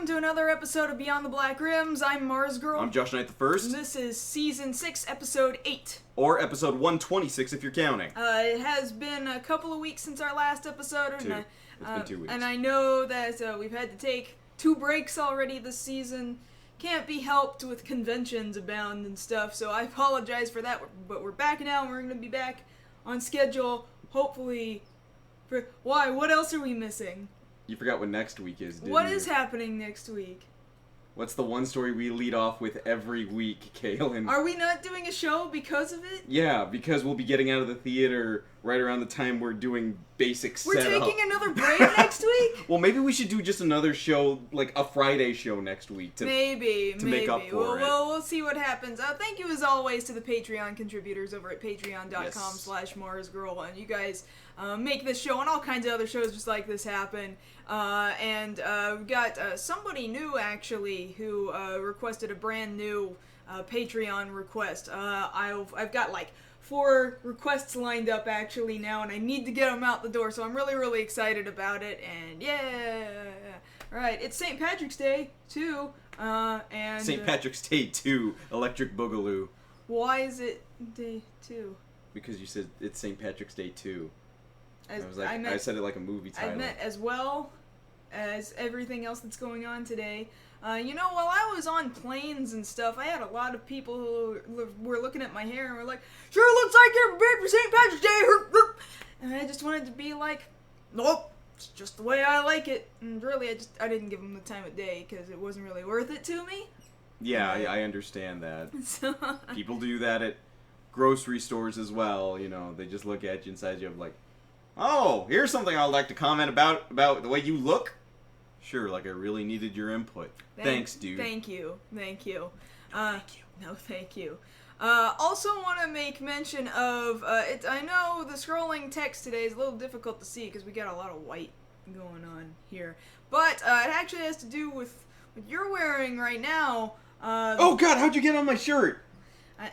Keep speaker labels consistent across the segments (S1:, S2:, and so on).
S1: welcome to another episode of Beyond the Black Rims. I'm Mars Girl.
S2: I'm Josh Knight the First.
S1: And this is Season 6, Episode 8.
S2: Or Episode 126 if you're counting.
S1: It has been a couple of weeks since our last episode.
S2: It's been 2 weeks.
S1: And I know that we've had to take 2 breaks already this season. Can't be helped with conventions abound and stuff, so I apologize for that. But we're back now, and we're going to be back on schedule, hopefully. Why? What else are we missing?
S2: You forgot what next week is, didn't you?
S1: What is happening next week?
S2: What's the one story we lead off with every week, Kaylin?
S1: Are we not doing a show because of it?
S2: Yeah, because we'll be getting out of the theater right around the time we're doing basic setup.
S1: We're taking another break next week?
S2: Well, maybe we should do just another show, like a Friday show next week. To make up for it.
S1: Well, we'll see what happens. Thank you, as always, to the Patreon contributors over at patreon.com/MarsGirl. And you guys make this show and all kinds of other shows just like this happen. And we've got somebody new, actually, who requested a brand new Patreon request. I've got like 4 requests lined up actually now, and I need to get them out the door, so I'm really, really excited about it. And yeah, right, it's St. Patrick's Day too. And
S2: St. Patrick's Day 2, Electric Boogaloo.
S1: Why is it Day 2?
S2: Because you said it's St. Patrick's Day 2.
S1: I
S2: said it like a movie title.
S1: I meant as well as everything else that's going on today. While I was on planes and stuff, I had a lot of people who were looking at my hair and were like, "Sure looks like you're prepared for St. Patrick's Day." And I just wanted to be like, "Nope, it's just the way I like it." And really, I didn't give them the time of day because it wasn't really worth it to me.
S2: Yeah, I understand that.
S1: So,
S2: people do that at grocery stores as well. You know, they just look at you and size you up like, "Oh, here's something I'd like to comment about the way you look." Sure, like I really needed your input. Thanks, dude.
S1: Thank you. Thank you. No, thank you. Also want to make mention of, I know the scrolling text today is a little difficult to see because we got a lot of white going on here. But it actually has to do with what you're wearing right now.
S2: Oh god, how'd you get on my shirt?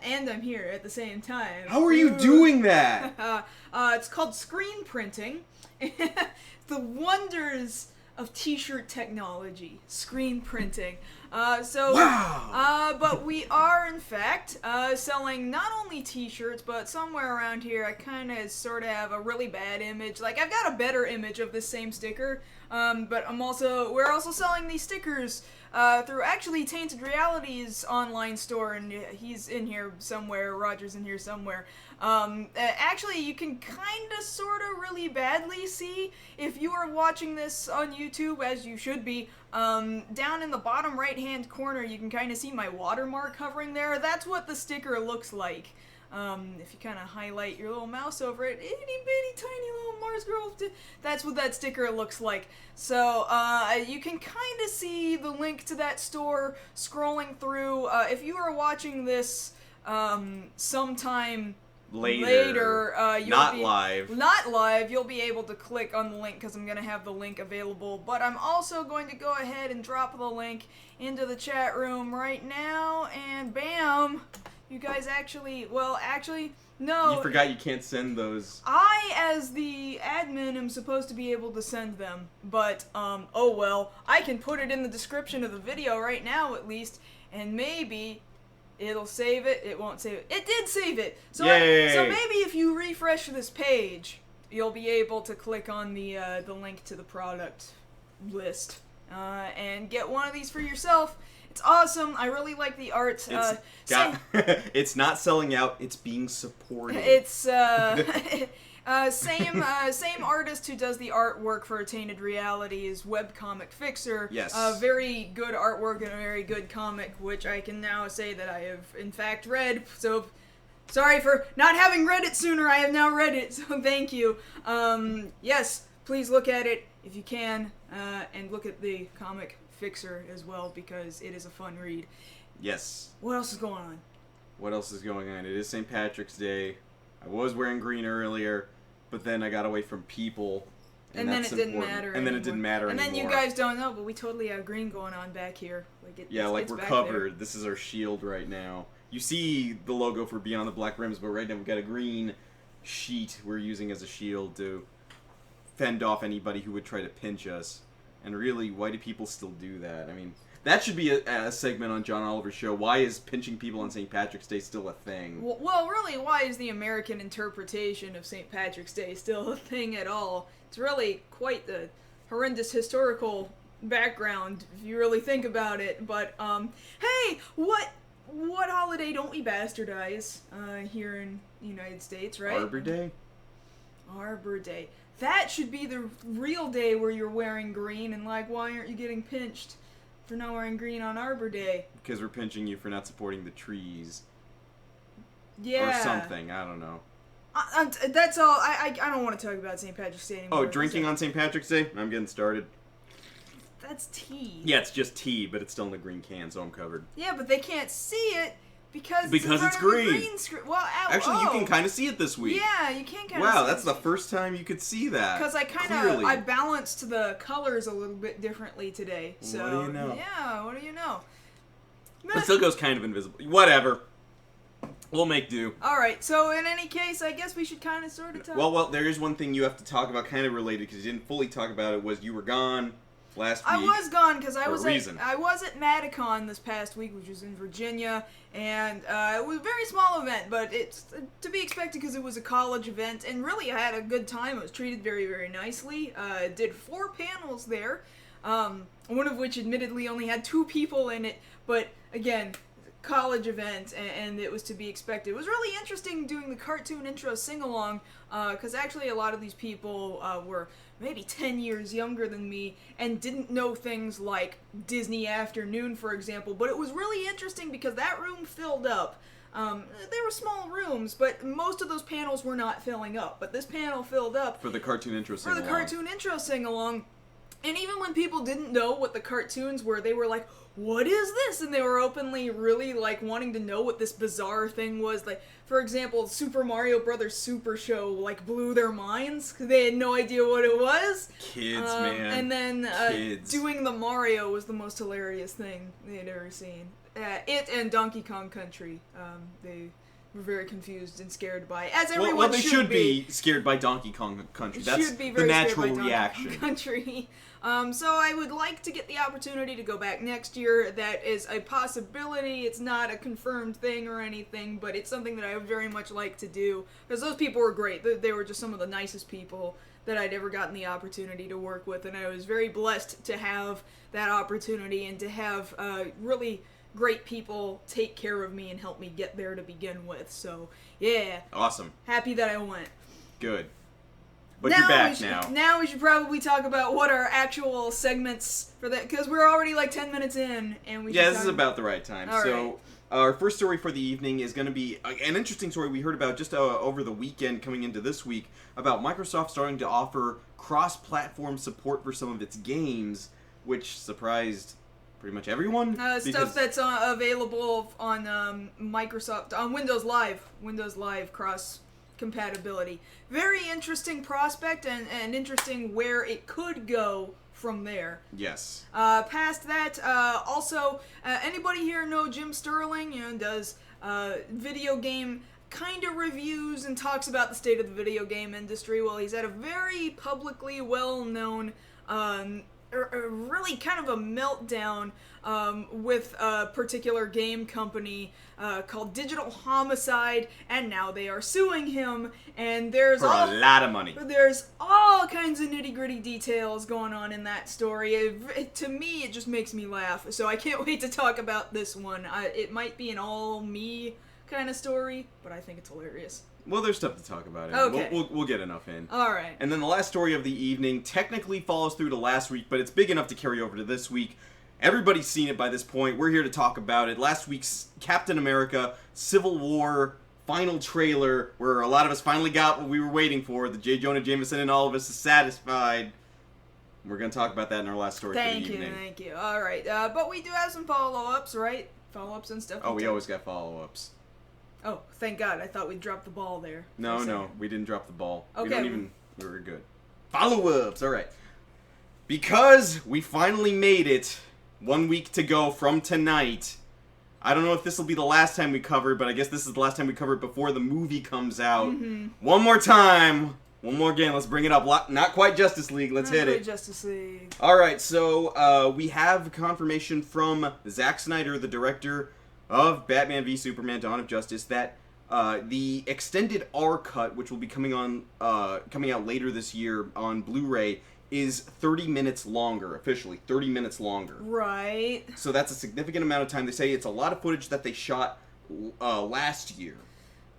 S1: And I'm here at the same time.
S2: How are you doing that?
S1: It's called screen printing. The wonders of t-shirt technology, screen printing.
S2: Wow!
S1: But we are, in fact, selling not only t-shirts, but somewhere around here I kind of sort of have a really bad image. Like, I've got a better image of this same sticker, but we're also selling these stickers through actually Tainted Reality's online store, and he's in here somewhere, Roger's in here somewhere. Actually, you can kinda, sorta, really badly see, if you are watching this on YouTube, as you should be, down in the bottom right-hand corner, you can kinda see my watermark hovering there. That's what the sticker looks like. If you kind of highlight your little mouse over it, itty-bitty tiny little Mars Girl, that's what that sticker looks like. So, you can kind of see the link to that store scrolling through. If you are watching this sometime later,
S2: not live,
S1: you'll be able to click on the link because I'm going to have the link available. But I'm also going to go ahead and drop the link into the chat room right now, and bam! You guys actually, no.
S2: You forgot you can't send those.
S1: I, as the admin, am supposed to be able to send them, but, oh well. I can put it in the description of the video right now, at least, and maybe it'll save it. It won't save it. It did save it! So,
S2: Yay!
S1: So maybe if you refresh this page, you'll be able to click on the link to the product list, and get one of these for yourself. It's awesome. I really like the art.
S2: It's not selling out. It's being supported.
S1: It's same artist who does the artwork for Tainted Reality's webcomic Fixer.
S2: Yes.
S1: Very good artwork and a very good comic, which I can now say that I have in fact read. So sorry for not having read it sooner. I have now read it. So thank you. Yes, please look at it if you can, and look at the comic Fixer as well, because it is a fun read.
S2: Yes.
S1: What else is going on?
S2: What else is going on? It is St. Patrick's Day. I was wearing green earlier, but then I got away from people.
S1: And then it didn't matter.
S2: And then it didn't matter anymore.
S1: And then you guys don't know, but we totally have green going on back here.
S2: We're covered. There. This is our shield right now. You see the logo for Beyond the Black Rims, but right now we've got a green sheet we're using as a shield to fend off anybody who would try to pinch us. And really, why do people still do that? I mean, that should be a segment on John Oliver's show. Why is pinching people on St. Patrick's Day still a thing?
S1: Well, really, why is the American interpretation of St. Patrick's Day still a thing at all? It's really quite the horrendous historical background, if you really think about it. But, hey, what holiday don't we bastardize here in the United States, right?
S2: Arbor Day?
S1: Arbor Day. That should be the real day where you're wearing green, and like, why aren't you getting pinched for not wearing green on Arbor Day?
S2: Because we're pinching you for not supporting the trees.
S1: Yeah.
S2: Or something, I don't know.
S1: That's all. I don't want to talk about St. Patrick's Day anymore.
S2: Oh, drinking on St. Patrick's Day? I'm getting started.
S1: That's tea.
S2: Yeah, it's just tea, but it's still in the green can, so I'm covered.
S1: Yeah, but they can't see it because
S2: it's green.
S1: Well,
S2: actually, you can kind of see it this week.
S1: Yeah, you can kind of.
S2: Wow,
S1: see
S2: that's the first time you could see that.
S1: Because I balanced the colors a little bit differently today. So
S2: what do you know?
S1: Yeah, what do you know?
S2: It still goes kind of invisible. Whatever. We'll make do.
S1: Alright, so in any case, I guess we should kind of sort of talk.
S2: Well, there is one thing you have to talk about, kind of related, because you didn't fully talk about it, was you were gone last week.
S1: I was gone because I was
S2: at
S1: Madicon this past week, which was in Virginia, and it was a very small event, but it's to be expected because it was a college event, and really I had a good time. I was treated very, very nicely. Did 4 panels there, one of which admittedly only had 2 people in it, but again, college event, and it was to be expected. It was really interesting doing the cartoon intro sing-along, because actually a lot of these people were maybe 10 years younger than me and didn't know things like Disney Afternoon, for example, but it was really interesting because that room filled up. They were small rooms, but most of those panels were not filling up, but this panel filled up.
S2: For the cartoon intro sing-along.
S1: For the cartoon intro sing-along. And even when people didn't know what the cartoons were, they were like, what is this? And they were openly really, like, wanting to know what this bizarre thing was. Like, for example, Super Mario Brothers Super Show, like, blew their minds, because they had no idea what it was.
S2: Kids, man.
S1: And then,
S2: Kids.
S1: doing the Mario was the most hilarious thing they had ever seen. It and Donkey Kong Country, they were very confused and scared by, as everyone
S2: they should be scared by Donkey Kong Country. That's
S1: should be
S2: the
S1: very
S2: natural
S1: scared by
S2: reaction.
S1: Donkey Kong Country. So I would like to get the opportunity to go back next year. That is a possibility. It's not a confirmed thing or anything, but it's something that I would very much like to do. Because those people were great. They were just some of the nicest people that I'd ever gotten the opportunity to work with, and I was very blessed to have that opportunity and to have really great people take care of me and help me get there to begin with. So, yeah.
S2: Awesome.
S1: Happy that I went.
S2: Good. But you're back
S1: now.
S2: now.
S1: Now we should probably talk about what our actual segments for that, because we're already like 10 minutes in, and we.
S2: Yeah, this is about the right time.
S1: All
S2: so,
S1: right.
S2: Our first story for the evening is going to be an interesting story we heard about just over the weekend, coming into this week, about Microsoft starting to offer cross-platform support for some of its games, which surprised pretty much everyone.
S1: Stuff that's available on Microsoft on Windows Live cross compatibility. Very interesting prospect and interesting where it could go from there.
S2: Yes.
S1: Past that, also, anybody here know Jim Sterling? Does video game kind of reviews and talks about the state of the video game industry. Well, he's had a very publicly well-known, really kind of a meltdown with a particular game company called Digital Homicide, and now they are suing him, and there's
S2: for a lot of money.
S1: There's all kinds of nitty-gritty details going on in that story. To me, it just makes me laugh, so I can't wait to talk about this one. It might be an all-me kind of story, but I think it's hilarious.
S2: Well, there's stuff to talk about.
S1: Okay.
S2: We'll get enough in.
S1: All right.
S2: And then the last story of the evening technically follows through to last week, but it's big enough to carry over to this week. Everybody's seen it by this point. We're here to talk about it. Last week's Captain America Civil War final trailer, where a lot of us finally got what we were waiting for. The J. Jonah Jameson and all of us is satisfied. We're going to talk about that in our last story for the evening.
S1: Thank you. All right. But we do have some follow-ups, right? Follow-ups and stuff.
S2: Oh, we always got follow-ups.
S1: Oh, thank God. I thought we'd dropped the ball there.
S2: No, we didn't drop the ball.
S1: Okay.
S2: We were good. Follow-ups, all right. Because we finally made it, 1 week to go from tonight. I don't know if this will be the last time we cover it, but I guess this is the last time we cover it before the movie comes out.
S1: Mm-hmm.
S2: One more time, One more game. Let's bring it up. Not quite Justice League. Let's hit it.
S1: Justice League.
S2: All right. So we have confirmation from Zack Snyder, the director of Batman v Superman: Dawn of Justice, that the extended R cut, which will be coming out later this year on Blu-ray, is 30 minutes longer. Officially, 30 minutes longer.
S1: Right.
S2: So that's a significant amount of time. They say it's a lot of footage that they shot last year.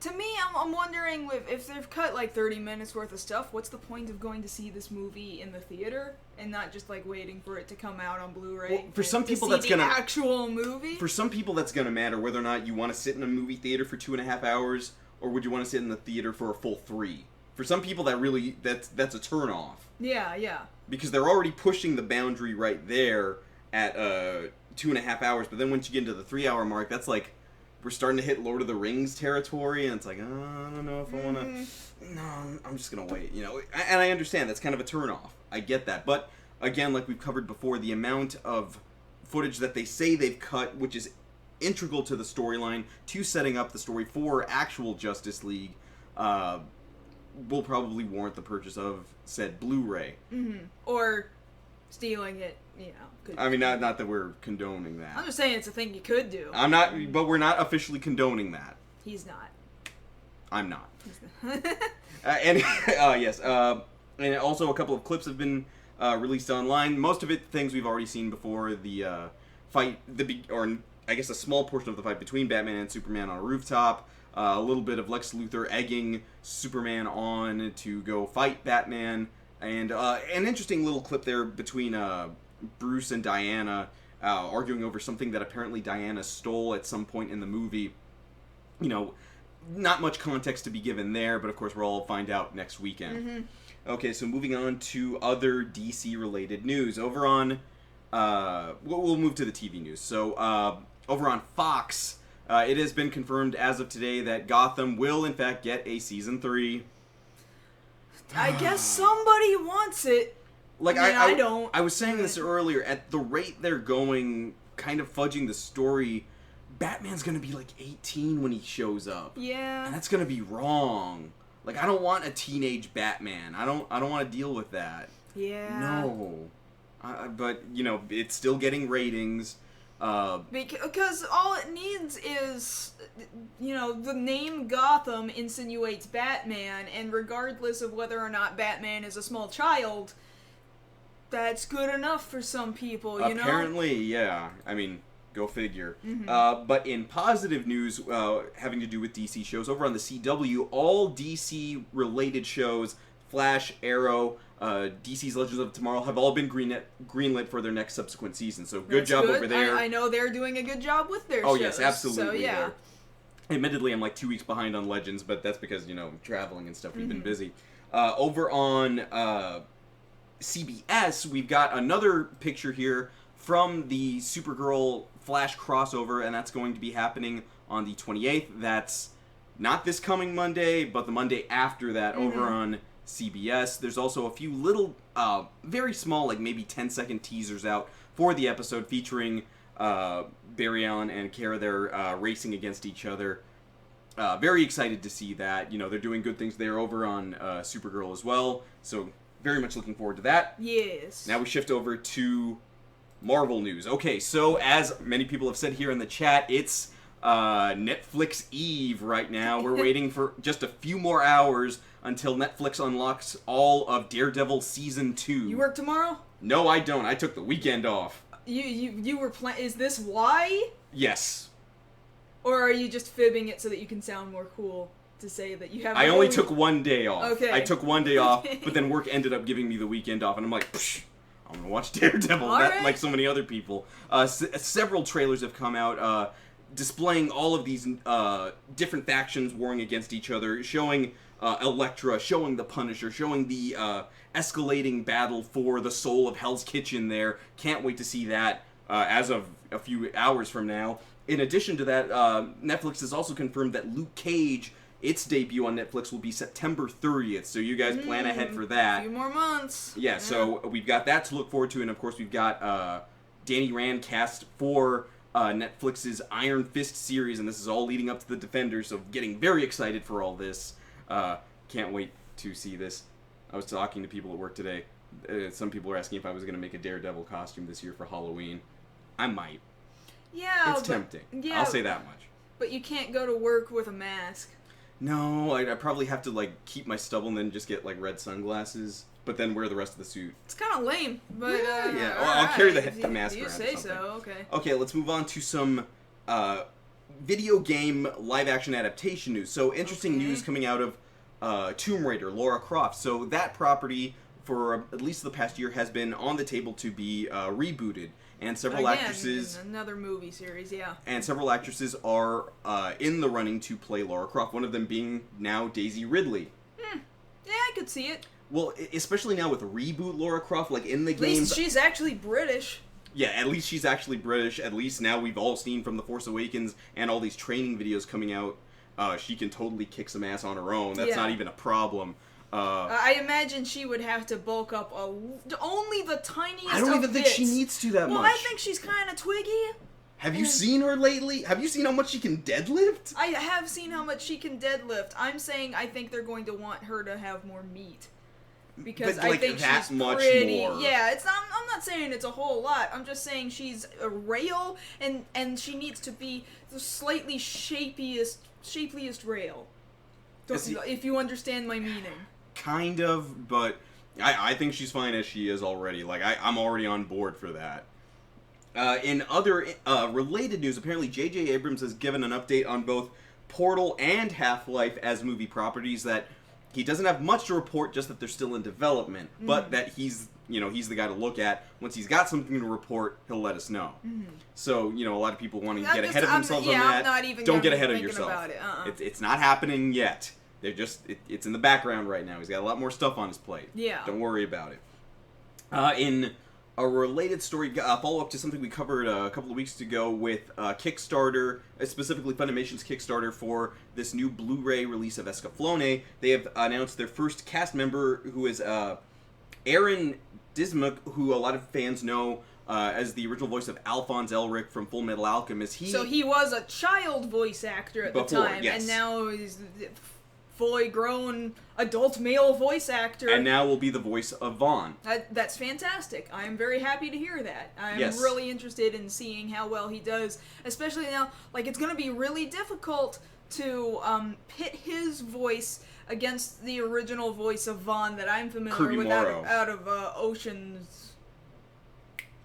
S1: To me, I'm wondering if they've cut like 30 minutes worth of stuff, what's the point of going to see this movie in the theater and not just like waiting for it to come out on Blu-ray?
S2: Well, for some people,
S1: that's gonna actual movie.
S2: For some people, that's gonna matter whether or not you want to sit in a movie theater for 2.5 hours, or would you want to sit in the theater for a full 3? For some people, that's a turn off.
S1: Yeah.
S2: Because they're already pushing the boundary right there at 2.5 hours, but then once you get into the 3-hour mark, that's like, we're starting to hit Lord of the Rings territory, and it's like, I don't know if I want to... No, I'm just going to wait, you know? And I understand, that's kind of a turn-off. I get that. But, again, like we've covered before, the amount of footage that they say they've cut, which is integral to the storyline, to setting up the story for actual Justice League, will probably warrant the purchase of said Blu-ray.
S1: Mm-hmm. Or stealing it, you know.
S2: I mean, not that we're condoning that.
S1: I'm just saying it's a thing you could do.
S2: I'm not, but we're not officially condoning that.
S1: He's not.
S2: I'm not.
S1: He's not.
S2: Yes. And also a couple of clips have been released online. Most of it things we've already seen before. The fight, or I guess a small portion of the fight between Batman and Superman on a rooftop. A little bit of Lex Luthor egging Superman on to go fight Batman. And an interesting little clip there between Bruce and Diana arguing over something that apparently Diana stole at some point in the movie. You know, not much context to be given there, but of course we'll all find out next weekend.
S1: Mm-hmm.
S2: Okay, so moving on to other DC-related news. Over on... we'll move to the TV news. So, over on Fox... it has been confirmed as of today that Gotham will, in fact, get a Season 3.
S1: I guess somebody wants it.
S2: Like,
S1: I don't.
S2: I was saying this earlier. At the rate they're going, kind of fudging the story, Batman's going to be, like, 18 when he shows up.
S1: Yeah.
S2: And that's going to be wrong. Like, I don't want a teenage Batman. I don't want to deal with that.
S1: Yeah.
S2: No. But, you know, it's still getting ratings.
S1: Because all it needs is, you know, the name Gotham insinuates Batman, and regardless of whether or not Batman is a small child, that's good enough for some people, you know?
S2: Apparently, yeah. I mean, go figure.
S1: Mm-hmm.
S2: But in positive news, having to do with DC shows, over on the CW, all DC-related shows, Flash, Arrow, DC's Legends of Tomorrow, have all been greenlit for their next subsequent season. So good job over there.
S1: I know they're doing a good job with their shows.
S2: Oh, yes, absolutely.
S1: So, yeah.
S2: Admittedly, I'm like 2 weeks behind on Legends, but that's because, you know, traveling and stuff, we've been busy. Over on CBS, we've got another picture here from the Supergirl Flash crossover, and that's going to be happening on the 28th. That's not this coming Monday, but the Monday after that over on CBS. There's also a few little, very small, like maybe 10-second teasers out for the episode featuring Barry Allen and Kara. They're racing against each other. Very excited to see that. You know, they're doing good things there over on Supergirl as well. So very much looking forward to that.
S1: Yes.
S2: Now we shift over to Marvel news. Okay, so as many people have said here in the chat, it's Netflix Eve right now. We're waiting for just a few more hours until Netflix unlocks all of Daredevil Season 2.
S1: You work tomorrow?
S2: No, I don't. I took the weekend off.
S1: You were is this why?
S2: Yes.
S1: Or are you just fibbing it so that you can sound more cool to say that you have...
S2: I only took 1 day off.
S1: Okay.
S2: I took 1 day off, but then work ended up giving me the weekend off, and I'm like, psh, I'm gonna watch Daredevil,
S1: Right.
S2: like so many other people. Several trailers have come out displaying all of these different factions warring against each other, showing Elektra, showing the Punisher, showing the escalating battle for the soul of Hell's Kitchen there. Can't wait to see that as of a few hours from now. In addition to that, Netflix has also confirmed that Luke Cage, its debut on Netflix, will be September 30th, so you guys plan ahead for that.
S1: A few more months.
S2: Yeah, so we've got that to look forward to, and of course we've got Danny Rand cast for Netflix's Iron Fist series, and this is all leading up to the Defenders, so getting very excited for all this. Can't wait to see this. I was talking to people at work today. Some people were asking if I was going to make a Daredevil costume this year for Halloween. I might.
S1: Yeah,
S2: It's tempting.
S1: Yeah,
S2: I'll say that much.
S1: But you can't go to work with a mask.
S2: No, I probably have to like keep my stubble and then just get like red sunglasses, but then wear the rest of the suit.
S1: It's kind of lame, but
S2: Yeah. Well, I'll carry the mask
S1: you
S2: around.
S1: say
S2: or something.
S1: so, okay.
S2: Okay, let's move on to some video game live-action adaptation news. So, interesting
S1: Okay.
S2: news coming out of Tomb Raider, Lara Croft. So, that property, for at least the past year, has been on the table to be rebooted. And several
S1: Again,
S2: actresses...
S1: another movie series, yeah.
S2: And several actresses are in the running to play Lara Croft, one of them being now Daisy Ridley.
S1: Yeah, I could see it.
S2: Well, especially now with reboot Lara Croft, like in the
S1: At least
S2: games...
S1: she's actually British.
S2: Yeah, at least she's actually British. At least now we've all seen from The Force Awakens and all these training videos coming out, she can totally kick some ass on her own. That's
S1: Yeah.
S2: not even a problem.
S1: I imagine she would have to bulk up only the tiniest
S2: I don't even
S1: of
S2: think
S1: bits.
S2: she needs to that
S1: Well,
S2: much.
S1: I think she's kind of twiggy.
S2: Have you seen her lately? Have you seen how much she can deadlift?
S1: I have seen how much she can deadlift. I'm saying I think they're going to want her to have more meat. Because
S2: But,
S1: I
S2: like,
S1: think
S2: that
S1: she's
S2: much
S1: pretty.
S2: more.
S1: Yeah, it's not. I'm not saying it's a whole lot. I'm just saying she's a rail, and she needs to be the slightly shapeliest rail. If you understand my meaning.
S2: Kind of, but I think she's fine as she is already. Like, I'm already on board for that. In other related news, apparently J.J. Abrams has given an update on both Portal and Half-Life as movie properties that he doesn't have much to report, just that they're still in development, but that he's the guy to look at. Once he's got something to report, he'll let us know. So, a lot of people want to get ahead of themselves on that.
S1: I'm not even
S2: Don't get
S1: gonna
S2: ahead
S1: be
S2: of
S1: thinking
S2: yourself.
S1: about it.
S2: It's not happening yet. They're just it's in the background right now. He's got a lot more stuff on his plate.
S1: Yeah.
S2: Don't worry about it. In a related story, follow-up to something we covered a couple of weeks ago with Kickstarter, specifically Funimation's Kickstarter for this new Blu-ray release of Escaflowne. They have announced their first cast member, who is Aaron Dismuke, who a lot of fans know as the original voice of Alphonse Elric from Full Metal Alchemist.
S1: So he was a child voice actor at the
S2: Before,
S1: time,
S2: yes.
S1: and now he's fully grown adult male voice actor.
S2: And now will be the voice of Vaughn.
S1: That's fantastic. I am very happy to hear that. I'm
S2: Yes.
S1: really interested in seeing how well he does, especially now. Like, it's going to be really difficult to pit his voice against the original voice of Vaughn that I'm familiar
S2: Kirby
S1: with
S2: Morrow.
S1: out of Ocean's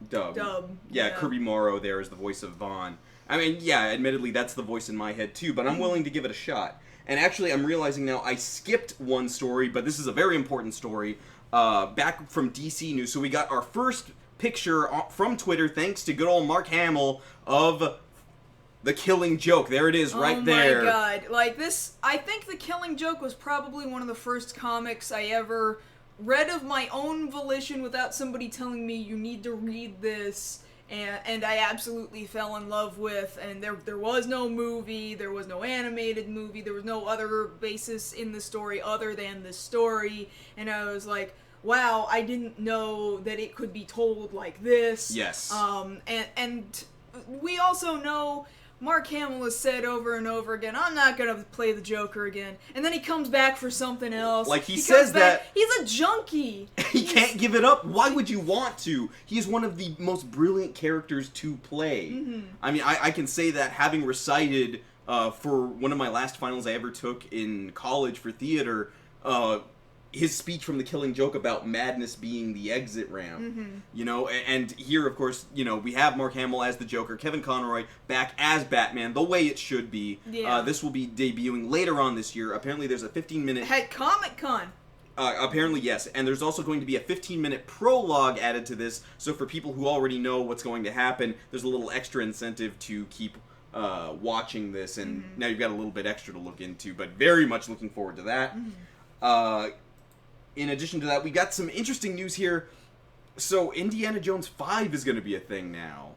S2: Dub.
S1: Yeah.
S2: Kirby Morrow there is the voice of Vaughn. I mean, yeah, admittedly, that's the voice in my head too, but I'm willing to give it a shot. And actually, I'm realizing now I skipped one story, but this is a very important story. Back from DC News, so we got our first picture from Twitter, thanks to good old Mark Hamill, of The Killing Joke. There it is, right there.
S1: Oh my god. Like, I think The Killing Joke was probably one of the first comics I ever read of my own volition without somebody telling me, you need to read this. And I absolutely fell in love with, and there was no movie, there was no animated movie, there was no other basis in the story other than this story, and I was like, wow, I didn't know that it could be told like this.
S2: Yes.
S1: And we also know Mark Hamill has said over and over again, I'm not gonna play the Joker again. And then he comes back for something else.
S2: Like, he
S1: comes
S2: says
S1: back-
S2: that-
S1: He's a junkie.
S2: He can't give it up. Why would you want to? He is one of the most brilliant characters to play. I mean, I can say that having recited for one of my last finals I ever took in college for theater, his speech from The Killing Joke about madness being the exit ramp. And here, of course, we have Mark Hamill as the Joker, Kevin Conroy back as Batman, the way it should be.
S1: Yeah.
S2: This will be debuting later on this year. Apparently there's a 15-minute...
S1: At Comic-Con.
S2: Apparently, yes. And there's also going to be a 15-minute prologue added to this, so for people who already know what's going to happen, there's a little extra incentive to keep watching this, and now you've got a little bit extra to look into, but very much looking forward to that. In addition to that, we got some interesting news here. So, Indiana Jones 5 is going to be a thing now.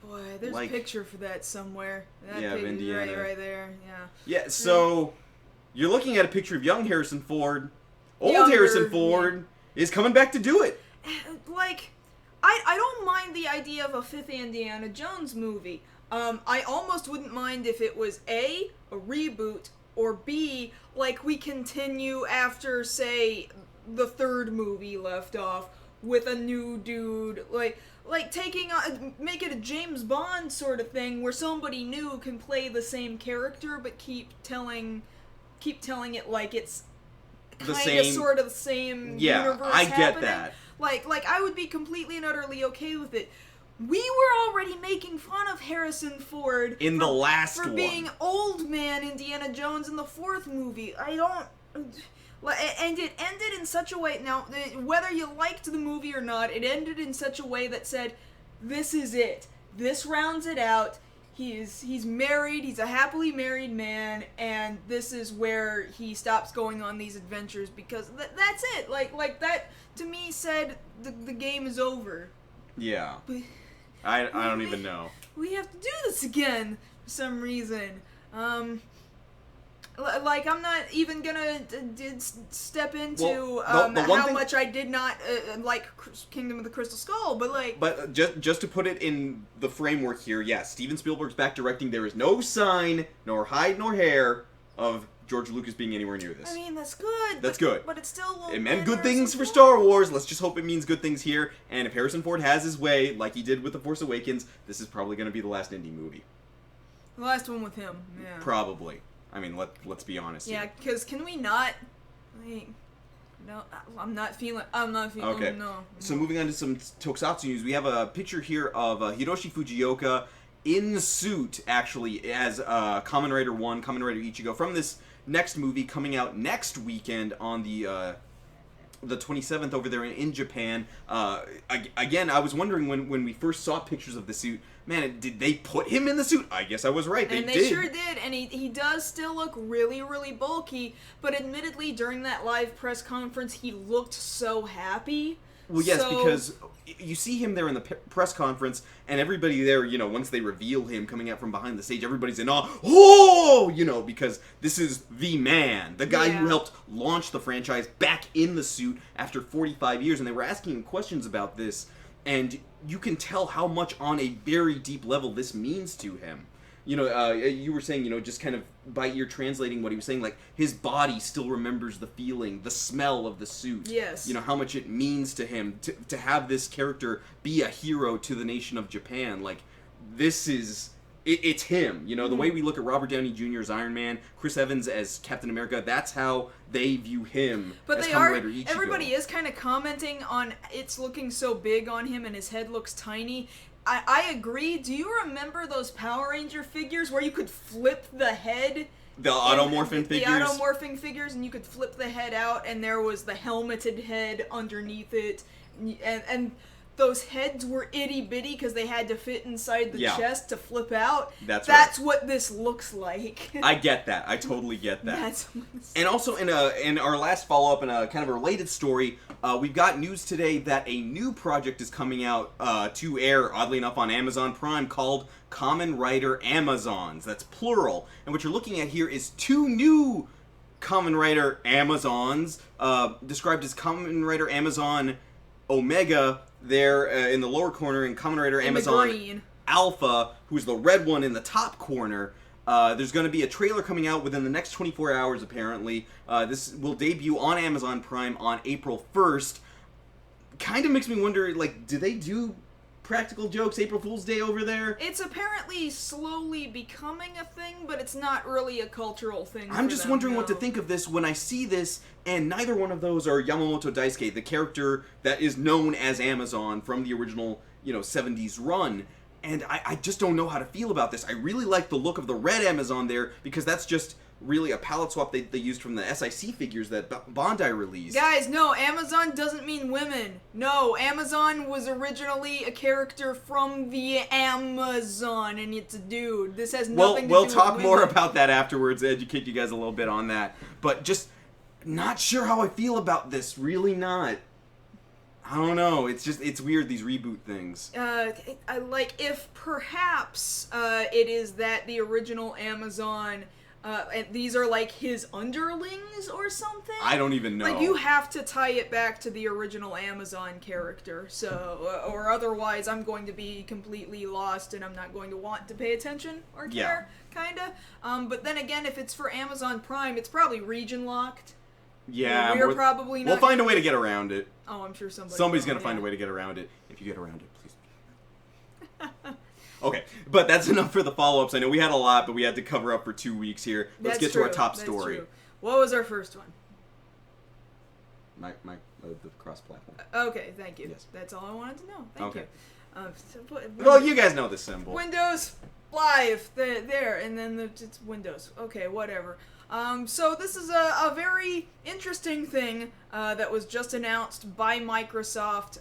S1: Boy, there's a picture for that somewhere. That
S2: Yeah, of
S1: picture
S2: Indiana.
S1: right there, yeah.
S2: Yeah, so you're looking at a picture of young Harrison Ford. Old
S1: Younger,
S2: Harrison Ford is coming back to do it.
S1: Like, I don't mind the idea of a fifth Indiana Jones movie. I almost wouldn't mind if it was a reboot, or B, like we continue after, say, the third movie left off with a new dude, like make it a James Bond sort of thing where somebody new can play the same character but keep telling it like it's kind of sort of the same universe
S2: I get
S1: happening.
S2: that.
S1: Like I would be completely and utterly okay with it. We were already making fun of Harrison Ford
S2: in the last
S1: for
S2: one.
S1: being old man Indiana Jones in the fourth movie. I don't. And it ended in such a way. Now, whether you liked the movie or not, it ended in such a way that said, "This is it. This rounds it out. He's married. He's a happily married man, and this is where he stops going on these adventures because that's it. Like that to me said the game is over."
S2: Yeah. I don't even know.
S1: We have to do this again for some reason. Like, I'm not even gonna step into how much I did not like Kingdom of the Crystal Skull, but like...
S2: But just to put it in the framework here, yes, Steven Spielberg's back directing. There is no sign, nor hide nor hair, of George Lucas being anywhere near this.
S1: I mean, that's good.
S2: That's good.
S1: But it's still...
S2: It meant good things for Star Wars. Let's just hope it means good things here. And if Harrison Ford has his way, like he did with The Force Awakens, this is probably going to be the last Indy movie.
S1: The last one with him, yeah.
S2: Probably. I mean, let's be honest
S1: here. Yeah, because can we not... No, I'm not feeling...
S2: Okay.
S1: No.
S2: So moving on to some Tokusatsu news, we have a picture here of Hiroshi Fujioka in suit, actually, as Kamen Rider 1, Kamen Rider Ichigo, from this next movie coming out next weekend on the 27th over there in Japan. Again, I was wondering when we first saw pictures of the suit, man, did they put him in the suit? I guess I was right. They
S1: sure did, and he does still look really, really bulky, but admittedly, during that live press conference, he looked so happy.
S2: Well, yes, because you see him there in the press conference, and everybody there, once they reveal him coming out from behind the stage, everybody's in awe. Oh! Because this is the man. The guy who helped launch the franchise back in the suit after 45 years, and they were asking him questions about this, and you can tell how much on a very deep level this means to him. You were saying, just kind of by ear translating what he was saying, like, his body still remembers the feeling, the smell of the suit.
S1: Yes.
S2: How much it means to him to have this character be a hero to the nation of Japan. Like, this is... It's him. The way we look at Robert Downey Jr. as Iron Man, Chris Evans as Captain America, that's how they view him as Kamen Rider Ichigo.
S1: Everybody is kind of commenting on it's looking so big on him and his head looks tiny. I agree. Do you remember those Power Ranger figures where you could flip the head?
S2: The automorphing figures?
S1: The automorphing figures, and you could flip the head out, and there was the helmeted head underneath it. And those heads were itty-bitty because they had to fit inside the chest to flip out. That's right. What this looks like.
S2: I get that. I totally get that.
S1: That's what
S2: and also, in our last follow-up, in a kind of a related story, we've got news today that a new project is coming out to air, oddly enough, on Amazon Prime called Kamen Rider Amazons. That's plural. And what you're looking at here is two new Kamen Rider Amazons, described as Kamen Rider Amazon Omega there in the lower corner, and Kamen Rider Amazon Alpha, who's the red one in the top corner. There's going to be a trailer coming out within the next 24 hours, apparently. This will debut on Amazon Prime on April 1st. Kind of makes me wonder, like, do they do practical jokes April Fool's Day over there?
S1: It's apparently slowly becoming a thing, but it's not really a cultural thing.
S2: I'm just wondering what to think of this when I see this, and neither one of those are Yamamoto Daisuke, the character that is known as Amazon from the original, 70s run. And I just don't know how to feel about this. I really like the look of the red Amazon there, because that's just really a palette swap they used from the SIC figures that Bandai released.
S1: Guys, no, Amazon doesn't mean women. No, Amazon was originally a character from the Amazon, and it's a dude. This has nothing to do with
S2: We'll talk more about that afterwards, educate you guys a little bit on that. But just not sure how I feel about this. Really not. I don't know. It's weird, these reboot things.
S1: If perhaps it is that the original Amazon And these are like his underlings or something.
S2: I don't even know.
S1: Like, you have to tie it back to the original Amazon character, so, or otherwise I'm going to be completely lost and I'm not going to want to pay attention or care, kinda. But then again, if it's for Amazon Prime, it's probably region locked.
S2: Yeah,
S1: we're probably not.
S2: We'll find a way to get around it.
S1: Oh, I'm sure
S2: somebody's
S1: will,
S2: gonna find a way to get around it. If you get around it, please. Okay, but that's enough for the follow-ups. I know we had a lot, but we had to cover up for 2 weeks here. Let's get to our top story.
S1: True. What was our first one?
S2: The cross-platform.
S1: Okay, thank you.
S2: Yes.
S1: That's all I wanted to know. Thank you.
S2: Well, you guys know the symbol.
S1: Windows Live, there, and then it's Windows. Okay, whatever. So this is a very interesting thing that was just announced by Microsoft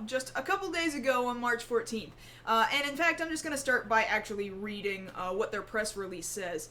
S1: just a couple days ago on March 14th. And in fact, I'm just going to start by actually reading what their press release says.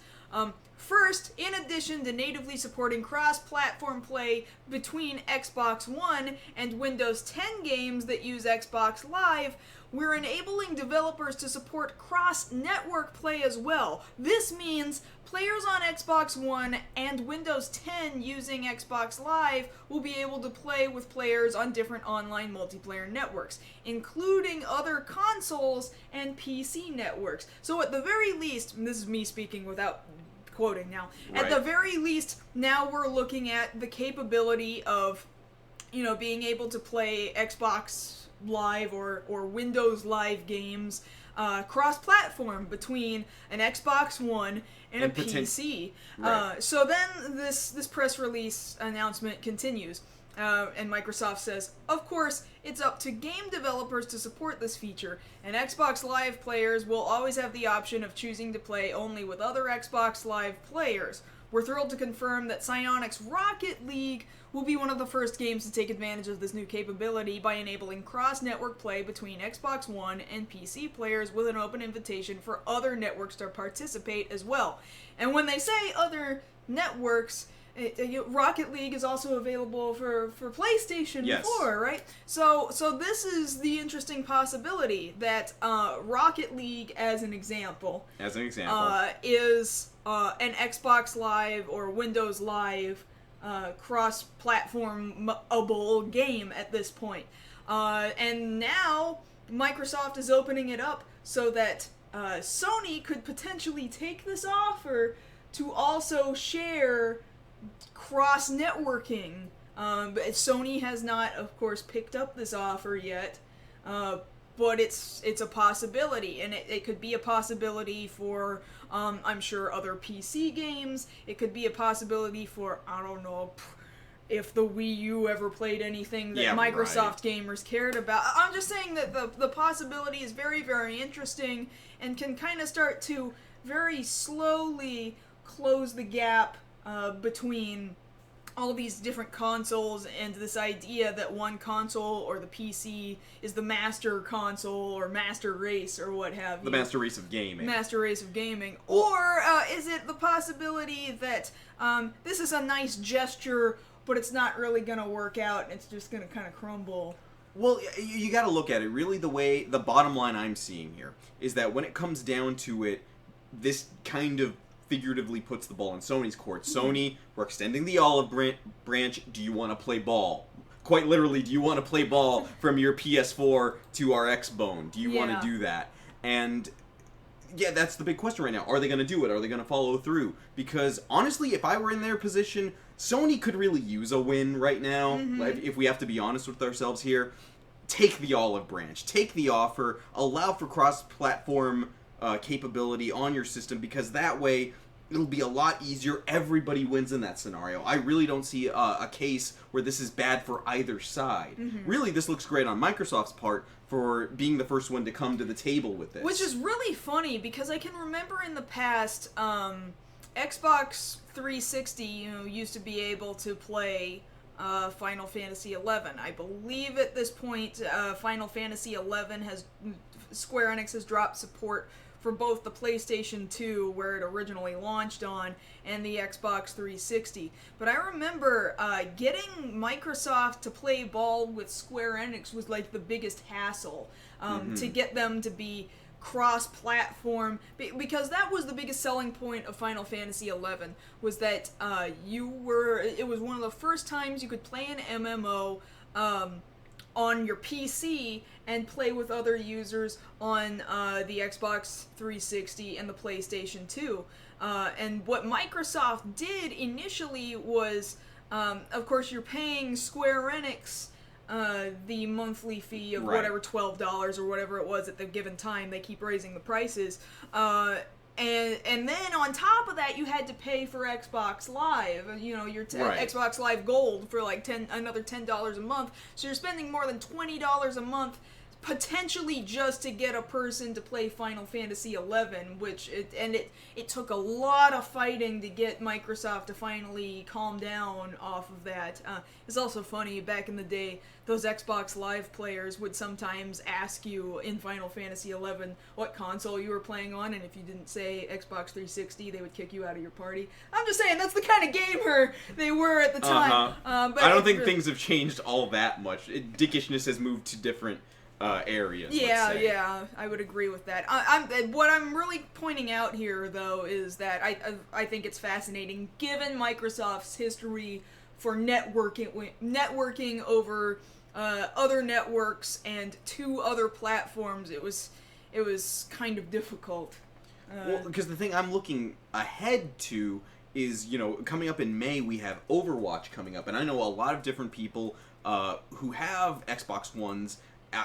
S1: First, in addition to natively supporting cross-platform play between Xbox One and Windows 10 games that use Xbox Live, we're enabling developers to support cross-network play as well. This means players on Xbox One and Windows 10 using Xbox Live will be able to play with players on different online multiplayer networks, including other consoles and PC networks. So at the very least, and this is me speaking without quoting now, at the very least, now we're looking at the capability of, you know, being able to play Xbox Live or Windows Live games cross-platform between an Xbox One and a PC.
S2: Right.
S1: So then this press release announcement continues. And Microsoft says, of course, it's up to game developers to support this feature, and Xbox Live players will always have the option of choosing to play only with other Xbox Live players. We're thrilled to confirm that Psyonix's Rocket League will be one of the first games to take advantage of this new capability by enabling cross-network play between Xbox One and PC players with an open invitation for other networks to participate as well. And when they say other networks, Rocket League is also available for PlayStation 4, right? So this is the interesting possibility that Rocket League, as an example, is an Xbox Live or Windows Live cross-platform-able game at this point. And now Microsoft is opening it up so that Sony could potentially take this offer to also share cross-networking. Sony has not, of course, picked up this offer yet, but it's a possibility, and it could be a possibility for, I'm sure, other PC games. It could be a possibility for, I don't know, if the Wii U ever played anything that Microsoft gamers cared about. I'm just saying that the possibility is very, very interesting and can kind of start to very slowly close the gap between all these different consoles and this idea that one console or the PC is the master console or master race or what have you.
S2: The master race of gaming.
S1: Master race of gaming. Or is it the possibility that this is a nice gesture, but it's not really going to work out and it's just going to kind of crumble?
S2: Well, you got to look at it. Really, the bottom line I'm seeing here is that when it comes down to it, this kind of figuratively puts the ball in Sony's court. Sony, we're extending the olive branch. Do you want to play ball? Quite literally, do you want to play ball from your PS4 to our Xbone? Do you want to do that? And yeah, that's the big question right now. Are they going to do it? Are they going to follow through? Because honestly, if I were in their position, Sony could really use a win right now. If we have to be honest with ourselves here, take the olive branch, take the offer, allow for cross-platform capability on your system, because that way it'll be a lot easier. Everybody wins in that scenario. I really don't see a case where this is bad for either side. Really, this looks great on Microsoft's part for being the first one to come to the table with this.
S1: Which is really funny, because I can remember in the past, Xbox 360, used to be able to play Final Fantasy XI. I believe at this point, Final Fantasy XI Square Enix has dropped support for both the PlayStation 2, where it originally launched on, and the Xbox 360. But I remember getting Microsoft to play ball with Square Enix was like the biggest hassle, to get them to be cross-platform, because that was the biggest selling point of Final Fantasy XI, was that it was one of the first times you could play an MMO on your PC and play with other users on the Xbox 360 and the PlayStation 2. And what Microsoft did initially was, of course, you're paying Square Enix the monthly fee of whatever, $12 or whatever it was at the given time. They keep raising the prices. And then on top of that, you had to pay for Xbox Live, your Xbox Live Gold for like another $10 a month. So you're spending more than $20 a month potentially just to get a person to play Final Fantasy XI, it took a lot of fighting to get Microsoft to finally calm down off of that. It's also funny, back in the day, those Xbox Live players would sometimes ask you in Final Fantasy XI what console you were playing on, and if you didn't say Xbox 360, they would kick you out of your party. I'm just saying, that's the kind of gamer they were at the time.
S2: But I don't think things have changed all that much. Dickishness has moved to different areas.
S1: Yeah, I would agree with that. What I'm really pointing out here, though, is that I think it's fascinating, given Microsoft's history for networking over other networks and to other platforms. It was kind of difficult.
S2: Well, because the thing I'm looking ahead to is, coming up in May, we have Overwatch coming up, and I know a lot of different people who have Xbox Ones.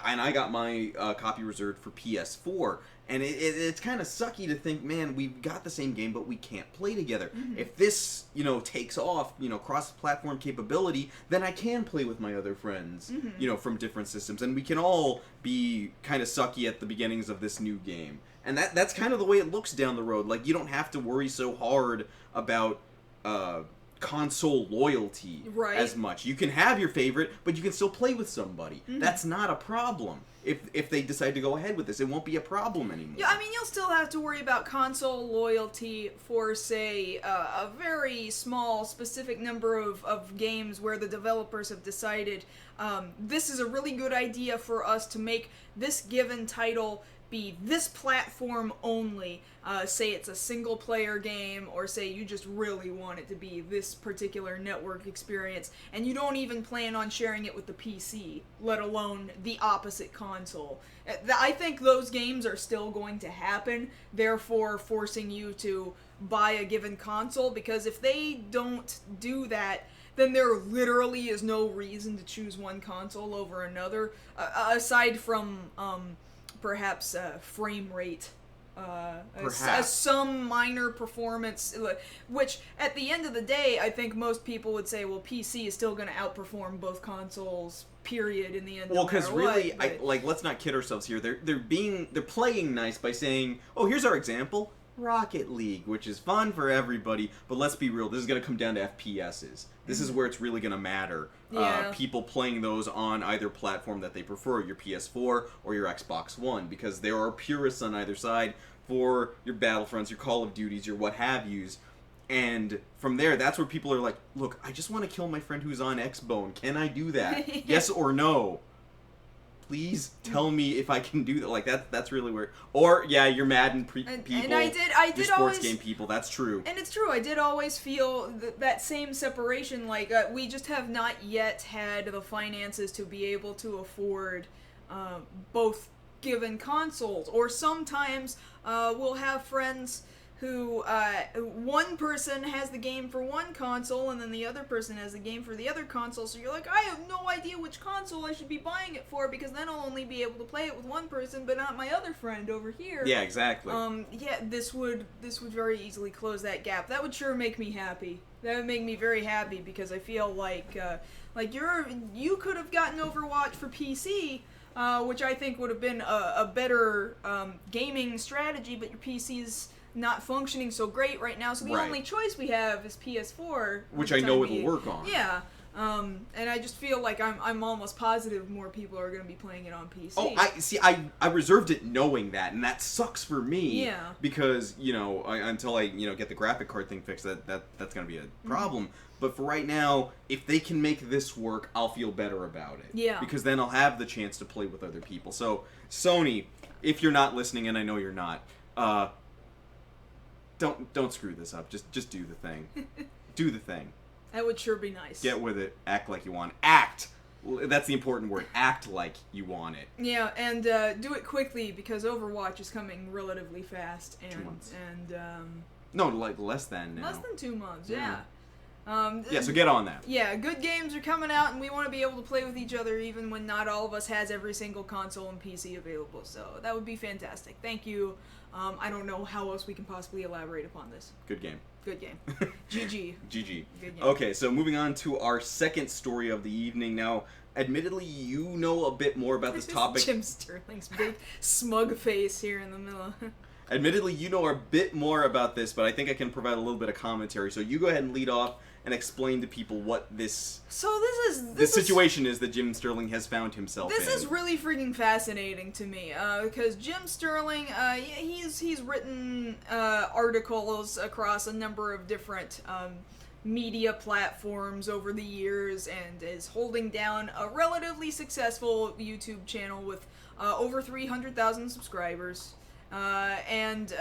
S2: And I got my copy reserved for PS4, and it's kind of sucky to think, man, we've got the same game, but we can't play together. Mm-hmm. If this, takes off, cross-platform capability, then I can play with my other friends, mm-hmm. From different systems, and we can all be kind of sucky at the beginnings of this new game. And that's kind of the way it looks down the road. Like, you don't have to worry so hard about console loyalty as much. You can have your favorite, but you can still play with somebody. Mm-hmm. That's not a problem. If they decide to go ahead with this, it won't be a problem anymore.
S1: Yeah, I mean, you'll still have to worry about console loyalty for, say, a very small, specific number of games where the developers have decided this is a really good idea for us to make this given title be this platform only. Say it's a single player game, or say you just really want it to be this particular network experience, and you don't even plan on sharing it with the PC, let alone the opposite console. I think those games are still going to happen, therefore forcing you to buy a given console, because if they don't do that, then there literally is no reason to choose one console over another, aside from perhaps frame rate, some minor performance, which at the end of the day, I think most people would say, well, PC is still going to outperform both consoles, period, in the end.
S2: Well, because really, let's not kid ourselves here. They're playing nice by saying, oh, here's our example, Rocket League, which is fun for everybody, but let's be real, this is going to come down to FPSs. This is where it's really going to matter.
S1: Yeah.
S2: People playing those on either platform that they prefer, your PS4 or your Xbox One, because there are purists on either side for your Battlefronts, your Call of Duties, your what have yous. And from there, that's where people are like, look, I just want to kill my friend who's on Xbone. Can I do that? Yes or no? Please tell me if I can do that. Like, that's really where... Or, yeah, your Madden people,
S1: and I did
S2: your sports
S1: always,
S2: game people, that's true.
S1: And it's true, I did always feel that same separation, like, we just have not yet had the finances to be able to afford both given consoles. Or sometimes we'll have friends who, one person has the game for one console, and then the other person has the game for the other console, so you're like, I have no idea which console I should be buying it for, because then I'll only be able to play it with one person, but not my other friend over here.
S2: Yeah, exactly.
S1: Yeah, this would very easily close that gap. That would sure make me happy. That would make me very happy, because I feel like you could have gotten Overwatch for PC, which I think would have been a better gaming strategy, but your PC's not functioning so great right now, so the only choice we have is PS4.
S2: Which I know it'll work on.
S1: Yeah. And I just feel like I'm almost positive more people are going to be playing it on PC.
S2: Oh, I reserved it knowing that, and that sucks for me.
S1: Yeah.
S2: Because, until I, get the graphic card thing fixed, that's going to be a problem. Mm-hmm. But for right now, if they can make this work, I'll feel better about it.
S1: Yeah.
S2: Because then I'll have the chance to play with other people. So, Sony, if you're not listening, and I know you're not, don't screw this up. Just do the thing. Do the thing.
S1: That would sure be nice.
S2: Get with it. Act like you want it. Act! That's the important word. Act like you want it.
S1: Yeah, and do it quickly because Overwatch is coming relatively fast. And,
S2: 2 months.
S1: And,
S2: no, like less than now.
S1: Less than 2 months, yeah.
S2: So get on that.
S1: Yeah, good games are coming out, and we want to be able to play with each other even when not all of us has every single console and PC available. So that would be fantastic. Thank you. I don't know how else we can possibly elaborate upon this.
S2: Good game.
S1: Good game. GG.
S2: GG.
S1: Good game.
S2: Okay, so moving on to our second story of the evening. Now, admittedly, you know a bit more about this topic.
S1: Jim Sterling's big smug face here in the middle.
S2: Admittedly, you know a bit more about this, but I think I can provide a little bit of commentary. So you go ahead and lead off and explain to people what this situation is that Jim Sterling has found himself in.
S1: This is really freaking fascinating to me, because Jim Sterling, he's written articles across a number of different media platforms over the years and is holding down a relatively successful YouTube channel with over 300,000 subscribers. And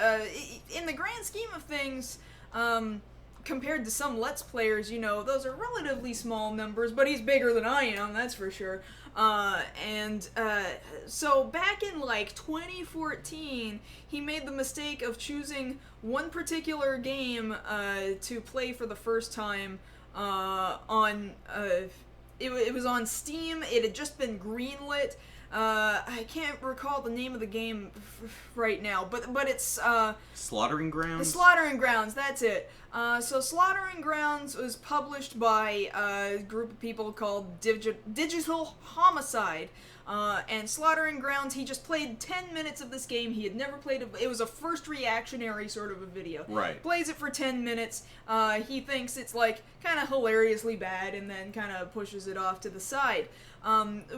S1: in the grand scheme of things, compared to some Let's Players, those are relatively small numbers, but he's bigger than I am, that's for sure. So back in, 2014, he made the mistake of choosing one particular game to play for the first time on... It was on Steam, it had just been greenlit. I can't recall the name of the game right now, but it's,
S2: Slaughtering Grounds?
S1: Slaughtering Grounds, that's it. So Slaughtering Grounds was published by a group of people called Digital Homicide. And Slaughtering Grounds, he just played 10 minutes of this game. He had never played it. It was a first reactionary sort of a video.
S2: Right.
S1: Plays it for 10 minutes. He thinks it's, kind of hilariously bad and then kind of pushes it off to the side.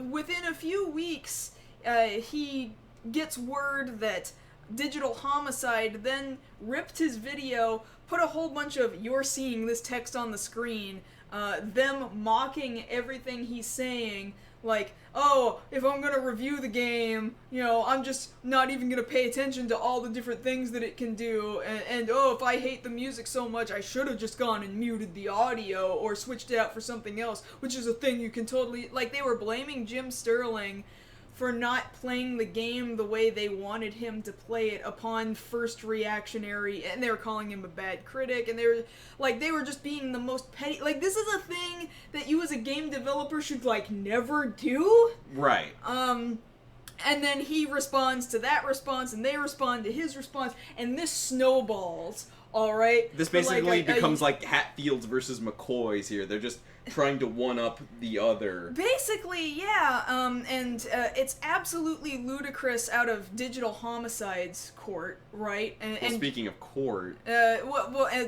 S1: Within a few weeks, he gets word that Digital Homicide then ripped his video, put a whole bunch of "you're seeing this text on the screen," them mocking everything he's saying, like, oh, if I'm gonna review the game, I'm just not even gonna pay attention to all the different things that it can do, and oh, if I hate the music so much, I should have just gone and muted the audio or switched it out for something else, which is a thing you can totally, they were blaming Jim Sterling for not playing the game the way they wanted him to play it upon first reactionary, and they were calling him a bad critic, and they were just being the most petty, this is a thing that you as a game developer should, never do?
S2: Right.
S1: And then he responds to that response, and they respond to his response, and this snowballs, alright?
S2: This basically becomes like Hatfields versus McCoys here. They're just trying to one-up the other.
S1: Basically, yeah, and it's absolutely ludicrous out of Digital Homicide's court, right? And
S2: speaking of court...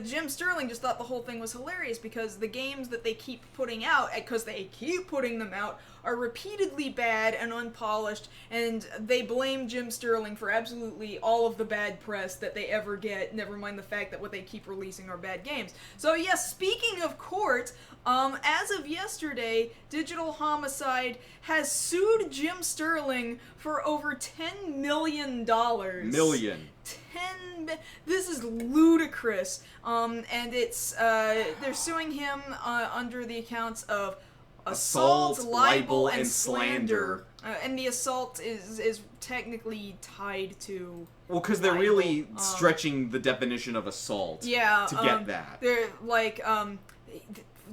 S1: Jim Sterling just thought the whole thing was hilarious because the games that they keep putting out, because they keep putting them out, are repeatedly bad and unpolished, and they blame Jim Sterling for absolutely all of the bad press that they ever get, never mind the fact that what they keep releasing are bad games. So yes, speaking of court, as of yesterday, Digital Homicide has sued Jim Sterling for over $10 million. This is ludicrous. And it's, they're suing him under the accounts of assault, libel, and slander. And the assault is technically tied to...
S2: Well, because they're really stretching the definition of assault to get that.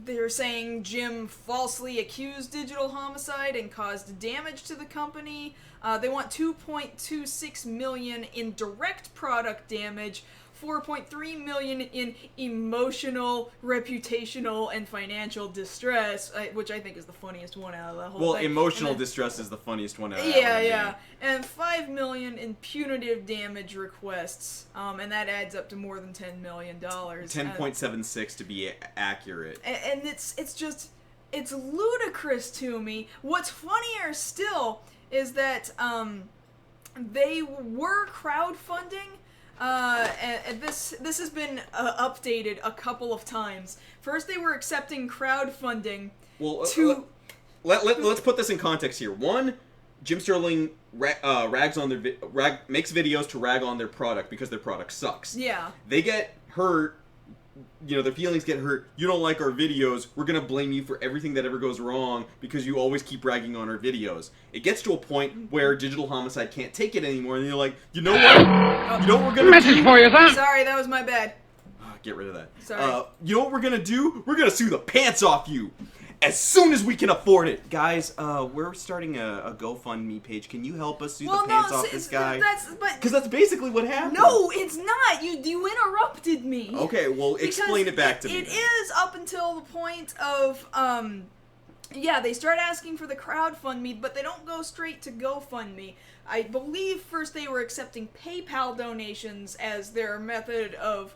S1: They're saying Jim falsely accused Digital Homicide and caused damage to the company. They want $2.26 million in direct product damage, $4.3 million in emotional, reputational, and financial distress, which I think is the funniest one out of the whole thing.
S2: Well, emotional distress is the funniest one out of that.
S1: Yeah. And $5 million in punitive damage requests, and that adds up to more than $10 million.
S2: 10.76 to be accurate.
S1: And it's just... it's ludicrous to me. What's funnier still is that they were crowdfunding. And this has been updated a couple of times. First, they were accepting crowdfunding.
S2: Well,
S1: to
S2: let's put this in context here. One, Jim Sterling rags on makes videos to rag on their product because their product sucks.
S1: Yeah.
S2: They get hurt. Their feelings get hurt. You don't like our videos. We're gonna blame you for everything that ever goes wrong because you always keep ragging on our videos. It gets to a point where Digital Homicide can't take it anymore, and they're like, you know what? You know what we're gonna
S3: Message
S2: do?
S3: for you, son.
S1: Sorry, that was my bad.
S2: Get rid of that.
S1: Sorry.
S2: You know what we're gonna do? We're gonna sue the pants off you as soon as we can afford it. Guys, we're starting a GoFundMe page. Can you help us sue the pants off this guy? Because that's basically what happened.
S1: No, it's not. You interrupted me.
S2: Okay, well, explain it back to me.
S1: It is up until the point of yeah, they start asking for the crowdfundme, but they don't go straight to GoFundMe. I believe first they were accepting PayPal donations as their method of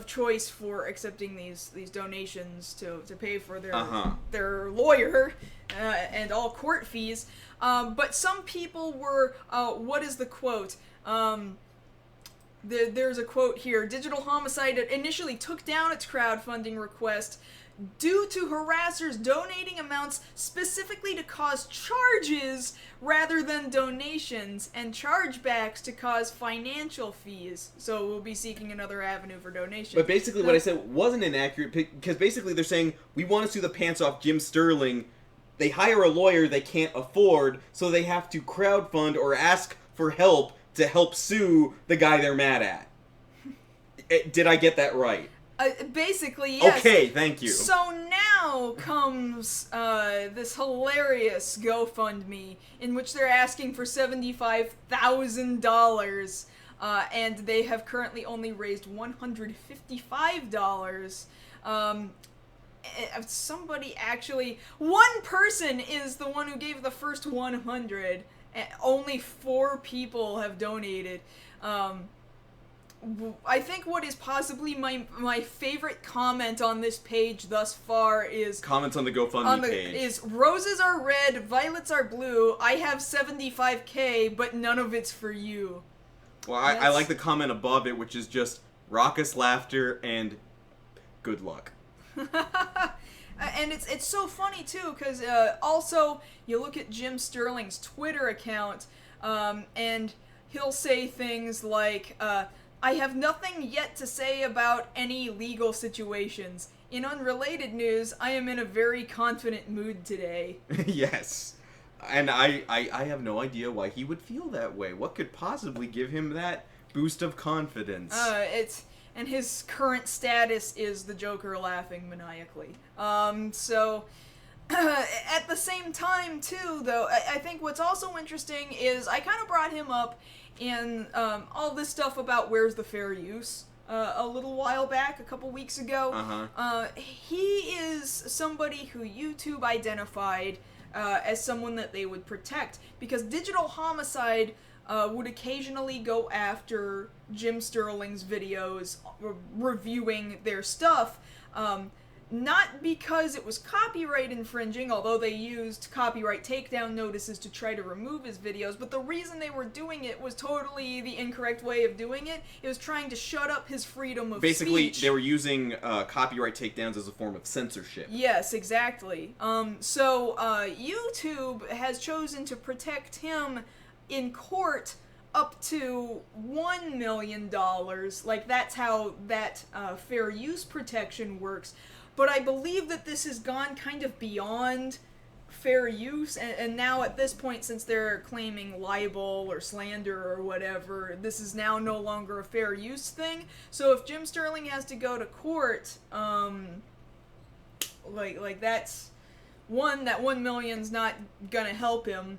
S1: choice for accepting these donations to pay for their lawyer and all court fees. But some people were, what is the quote? There's a quote here. Digital Homicide initially took down its crowdfunding request due to harassers donating amounts specifically to cause charges rather than donations, and chargebacks to cause financial fees. So we'll be seeking another avenue for donation.
S2: But basically what I said wasn't inaccurate, because basically they're saying, we want to sue the pants off Jim Sterling. They hire a lawyer they can't afford, so they have to crowdfund or ask for help to help sue the guy they're mad at. Did I get that right?
S1: Basically, yes.
S2: Okay, thank you.
S1: So now comes this hilarious GoFundMe in which they're asking for $75,000, and they have currently only raised $155. Somebody actually, one person is the one who gave the first 100. And only 4 people have donated. I think what is possibly my favorite comment on this page thus far is...
S2: Comments on the GoFundMe page.
S1: Is, roses are red, violets are blue, I have 75K, but none of it's for you.
S2: Well, I like the comment above it, which is just raucous laughter and good luck.
S1: And it's so funny, too, because also, you look at Jim Sterling's Twitter account, and he'll say things like, I have nothing yet to say about any legal situations. In unrelated news, I am in a very confident mood today.
S2: Yes. And I have no idea why he would feel that way. What could possibly give him that boost of confidence?
S1: And his current status is the Joker laughing maniacally. So, at the same time, too, though, I think what's also interesting is I kind of brought him up in all this stuff about where's the fair use a little while back, a couple weeks ago. He is somebody who YouTube identified as someone that they would protect, because Digital Homicide would occasionally go after Jim Sterling's videos reviewing their stuff, not because it was copyright infringing, although they used copyright takedown notices to try to remove his videos, but the reason they were doing it was totally the incorrect way of doing it. It was trying to shut up his freedom of speech.
S2: Basically, they were using copyright takedowns as a form of censorship.
S1: Yes, exactly. So YouTube has chosen to protect him in court up to $1 million. Like, that's how that fair use protection works. But I believe that this has gone kind of beyond fair use, and now at this point, since they're claiming libel or slander or whatever, this is now no longer a fair use thing. So if Jim Sterling has to go to court, like that's one, that 1 million's not gonna help him.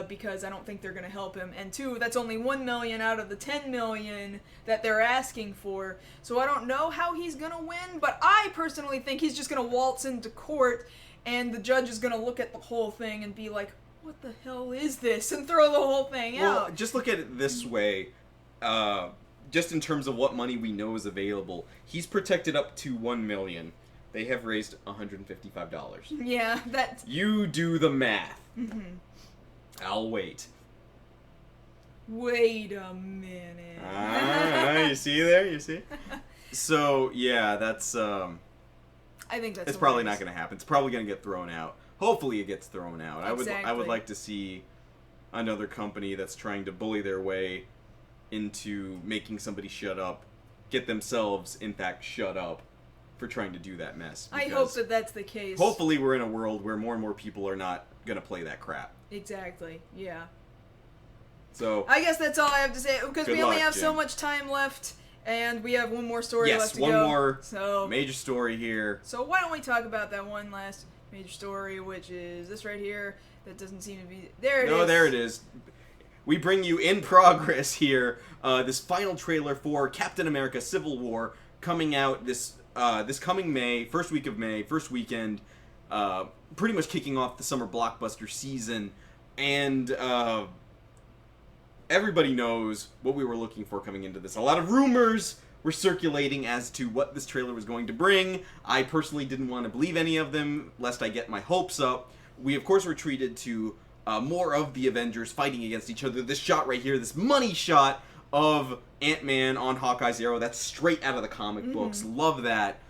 S1: Because I don't think they're gonna help him, and 2, that's only 1 million out of the 10 million that they're asking for, so I don't know how he's gonna win, but I personally think he's just gonna waltz into court, and the judge is gonna look at the whole thing and be like, what the hell is this, and throw the whole thing out.
S2: Well, just look at it this way, just in terms of what money we know is available, he's protected up to 1 million. They have raised $155.
S1: Yeah, that's...
S2: You do the math. I'll wait.
S1: Wait a minute.
S2: You see there? You see? So, yeah, that's,
S1: I think that's
S2: it's probably not going to happen. It's probably going to get thrown out. Hopefully it gets thrown out. I would
S1: Exactly.
S2: like to see another company that's trying to bully their way into making somebody shut up, get themselves, in fact, shut up for trying to do that mess.
S1: I hope that that's the case.
S2: Hopefully we're in a world where more and more people are not going to play that crap.
S1: Exactly, yeah.
S2: So,
S1: I guess that's all I have to say, because
S2: Good
S1: we only
S2: luck,
S1: have so
S2: Jim.
S1: much time left, and we have one more story
S2: yes,
S1: left to
S2: one
S1: go.
S2: more
S1: So,
S2: major story here.
S1: so why don't we talk about that one last major story, which is this right here, that doesn't seem to be... There it is.
S2: No, there it is. We bring you in progress here, this final trailer for Captain America Civil War coming out this coming May, first week of May, first weekend, pretty much kicking off the summer blockbuster season, and everybody knows what we were looking for coming into this. A lot of rumors were circulating as to what this trailer was going to bring. I personally didn't want to believe any of them, lest I get my hopes up. We, of course, were treated to more of the Avengers fighting against each other. This shot right here, this money shot of Ant-Man on Hawkeye's arrow, that's straight out of the comic books. Love that.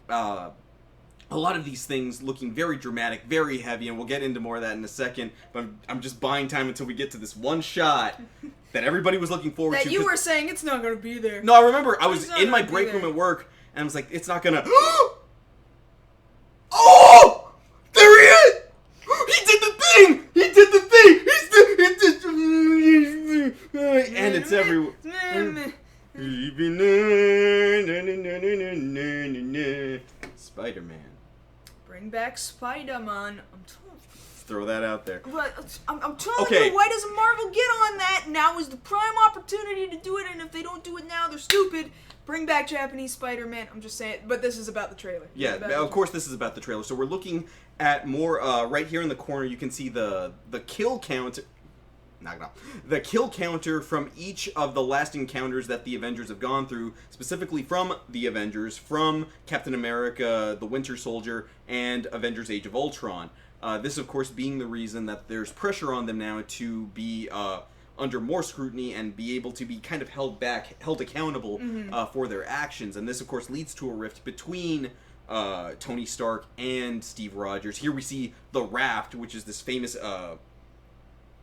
S2: A lot of these things looking very dramatic, very heavy, and we'll get into more of that in a second, but I'm just buying time until we get to this one shot that everybody was looking forward to.
S1: That you were saying it's not going to be there.
S2: No, I remember I was
S1: It's not
S2: in my
S1: gonna be
S2: break room
S1: there.
S2: at work, and I was like, it's not gonna... Oh! There he is! He did the thing! He did the thing! And it's everywhere. Spider-Man.
S1: Bring back Spider-Man.
S2: Throw that out there.
S1: I'm telling
S2: Okay.
S1: you, why doesn't Marvel get on that? Now is the prime opportunity to do it, and if they don't do it now, they're stupid. Bring back Japanese Spider-Man. I'm just saying, but this is about the trailer.
S2: Yeah,
S1: It's about
S2: of course this is about the trailer. So we're looking at more, right here in the corner, you can see the kill count. Knock it off. The kill counter from each of the last encounters that the Avengers have gone through, specifically from the Avengers, from Captain America, the Winter Soldier, and Avengers Age of Ultron. This, of course, being the reason that there's pressure on them now to be under more scrutiny and be able to be kind of held accountable for their actions. And this, of course, leads to a rift between Tony Stark and Steve Rogers. Here we see the Raft, which is this famous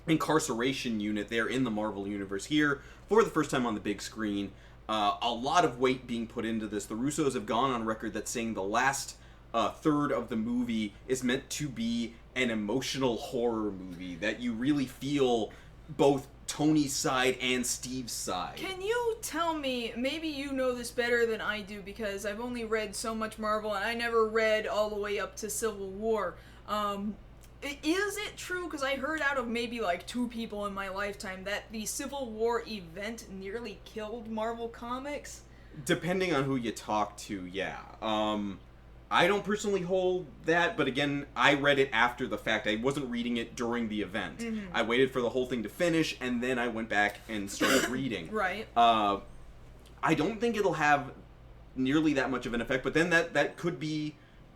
S2: incarceration unit there in the Marvel Universe. Here, for the first time on the big screen, a lot of weight being put into this. The Russos have gone on record that saying the last third of the movie is meant to be an emotional horror movie, that you really feel both Tony's side and Steve's side.
S1: Can you tell me, maybe you know this better than I do, because I've only read so much Marvel, and I never read all the way up to Civil War. Is it true, because I heard out of maybe like 2 people in my lifetime, that the Civil War event nearly killed Marvel Comics?
S2: Depending on who you talk to, yeah. I don't personally hold that, but again, I read it after the fact. I wasn't reading it during the event. I waited for the whole thing to finish, and then I went back and started reading.
S1: Right.
S2: I don't think it'll have nearly that much of an effect, but then that could be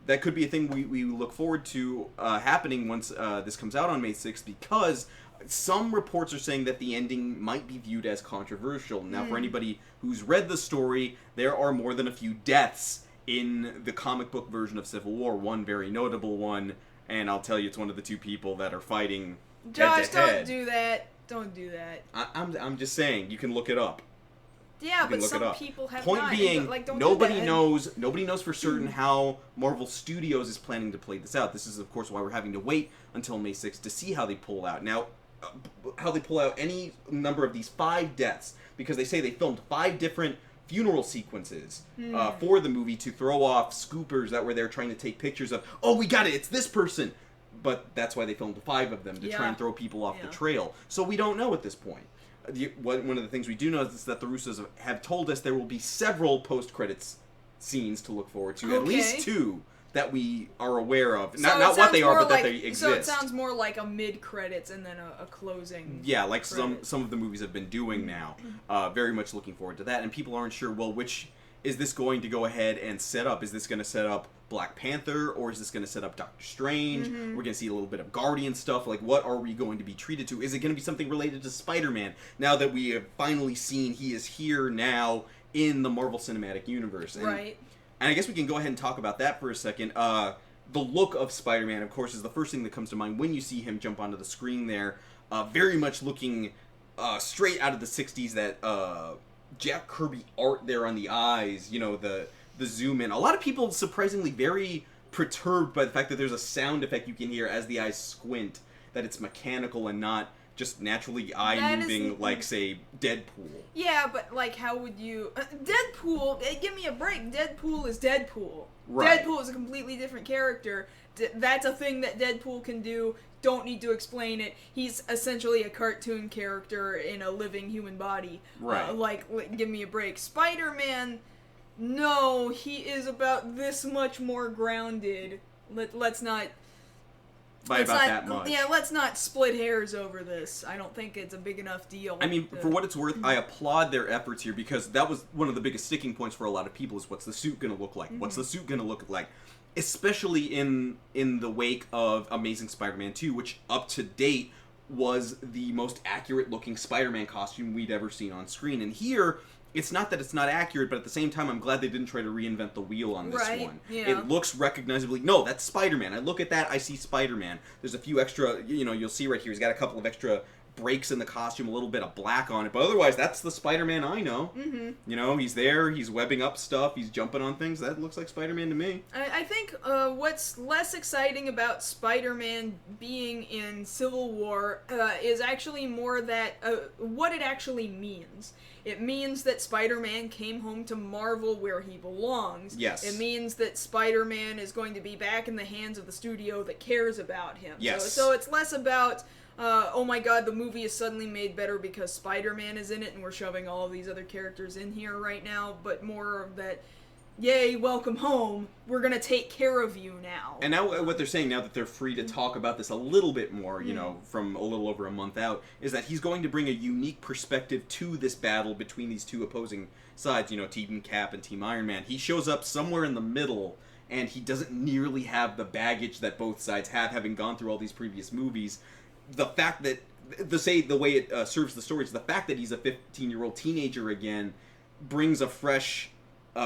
S2: a thing we look forward to happening once this comes out on May 6th, because some reports are saying that the ending might be viewed as controversial. Now, for anybody who's read the story, there are more than a few deaths in the comic book version of Civil War. One very notable one, and I'll tell you, it's one of the 2 people that are fighting
S1: Josh,
S2: head-to-head.
S1: don't do that. Don't do that.
S2: I'm just saying, you can look it up.
S1: Yeah,
S2: You can
S1: but
S2: look it
S1: some
S2: up.
S1: people have
S2: Point
S1: not.
S2: being,
S1: Like, don't
S2: nobody
S1: do that.
S2: knows for certain how Marvel Studios is planning to play this out. This is, of course, why we're having to wait until May 6th to see how they pull out. Now, how they pull out any number of these 5 deaths, because they say they filmed 5 different funeral sequences for the movie to throw off scoopers that were there trying to take pictures of, oh, we got it, it's this person. But that's why they filmed 5 of them, to try and throw people off the trail. So we don't know at this point. One of the things we do know is that the Russos have told us there will be several post-credits scenes to look forward to. At least 2 that we are aware of.
S1: So
S2: Not what they are, but
S1: like,
S2: that they exist.
S1: So it sounds more like a mid-credits and then a closing.
S2: Yeah, like
S1: credit.
S2: some of the movies have been doing now. Very much looking forward to that. And people aren't sure, well, which is this going to go ahead and set up? Is this going to set up Black Panther, or is this going to set up Doctor Strange? We're going to see a little bit of Guardian stuff. Like, what are we going to be treated to? Is it going to be something related to Spider-Man, now that we have finally seen he is here now in the Marvel Cinematic Universe? And,
S1: Right.
S2: And I guess we can go ahead and talk about that for a second. The look of Spider-Man, of course, is the first thing that comes to mind when you see him jump onto the screen there. Very much looking straight out of the 60s, that Jack Kirby art there on the eyes, you know, the zoom in. A lot of people surprisingly very perturbed by the fact that there's a sound effect you can hear as the eyes squint, that it's mechanical and not just naturally eye moving like, say, Deadpool.
S1: Yeah, but like, how would you... Deadpool, give me a break. Deadpool is Deadpool.
S2: Right.
S1: Deadpool is a completely different character. That's a thing that Deadpool can do. Don't need to explain it. He's essentially a cartoon character in a living human body.
S2: Right.
S1: Give me a break. Spider-Man, no, he is about this much more grounded. Let's not...
S2: By
S1: let's
S2: about
S1: not,
S2: that much.
S1: Yeah, let's not split hairs over this. I don't think it's a big enough deal.
S2: I mean, for what it's worth, I applaud their efforts here, because that was one of the biggest sticking points for a lot of people, is what's the suit going to look like? What's the suit going to look like? Especially in the wake of Amazing Spider-Man 2, which up to date was the most accurate looking Spider-Man costume we'd ever seen on screen. And here, it's not that it's not accurate, but at the same time, I'm glad they didn't try to reinvent the wheel on this one.
S1: Yeah.
S2: It looks recognizably... No, that's Spider-Man. I look at that, I see Spider-Man. There's a few extra... You know, you'll see right here, he's got a couple of extra breaks in the costume, a little bit of black on it, but otherwise, that's the Spider-Man I know.
S1: Mm-hmm.
S2: You know, he's there, he's webbing up stuff, he's jumping on things. That looks like Spider-Man to me.
S1: I think what's less exciting about Spider-Man being in Civil War is actually more that what it actually means. It means that Spider-Man came home to Marvel where he belongs.
S2: Yes.
S1: It means that Spider-Man is going to be back in the hands of the studio that cares about him.
S2: Yes.
S1: So it's less about... oh my god, the movie is suddenly made better because Spider-Man is in it and we're shoving all of these other characters in here right now, but more of that, yay, welcome home, we're gonna take care of you now.
S2: And now what they're saying, now that they're free to talk about this a little bit more, you know, from a little over a month out, is that he's going to bring a unique perspective to this battle between these two opposing sides, you know, Team Cap and Team Iron Man. He shows up somewhere in the middle, and he doesn't nearly have the baggage that both sides have, having gone through all these previous movies. The fact that, the way it serves the story is the fact that he's a 15-year-old teenager again brings a fresh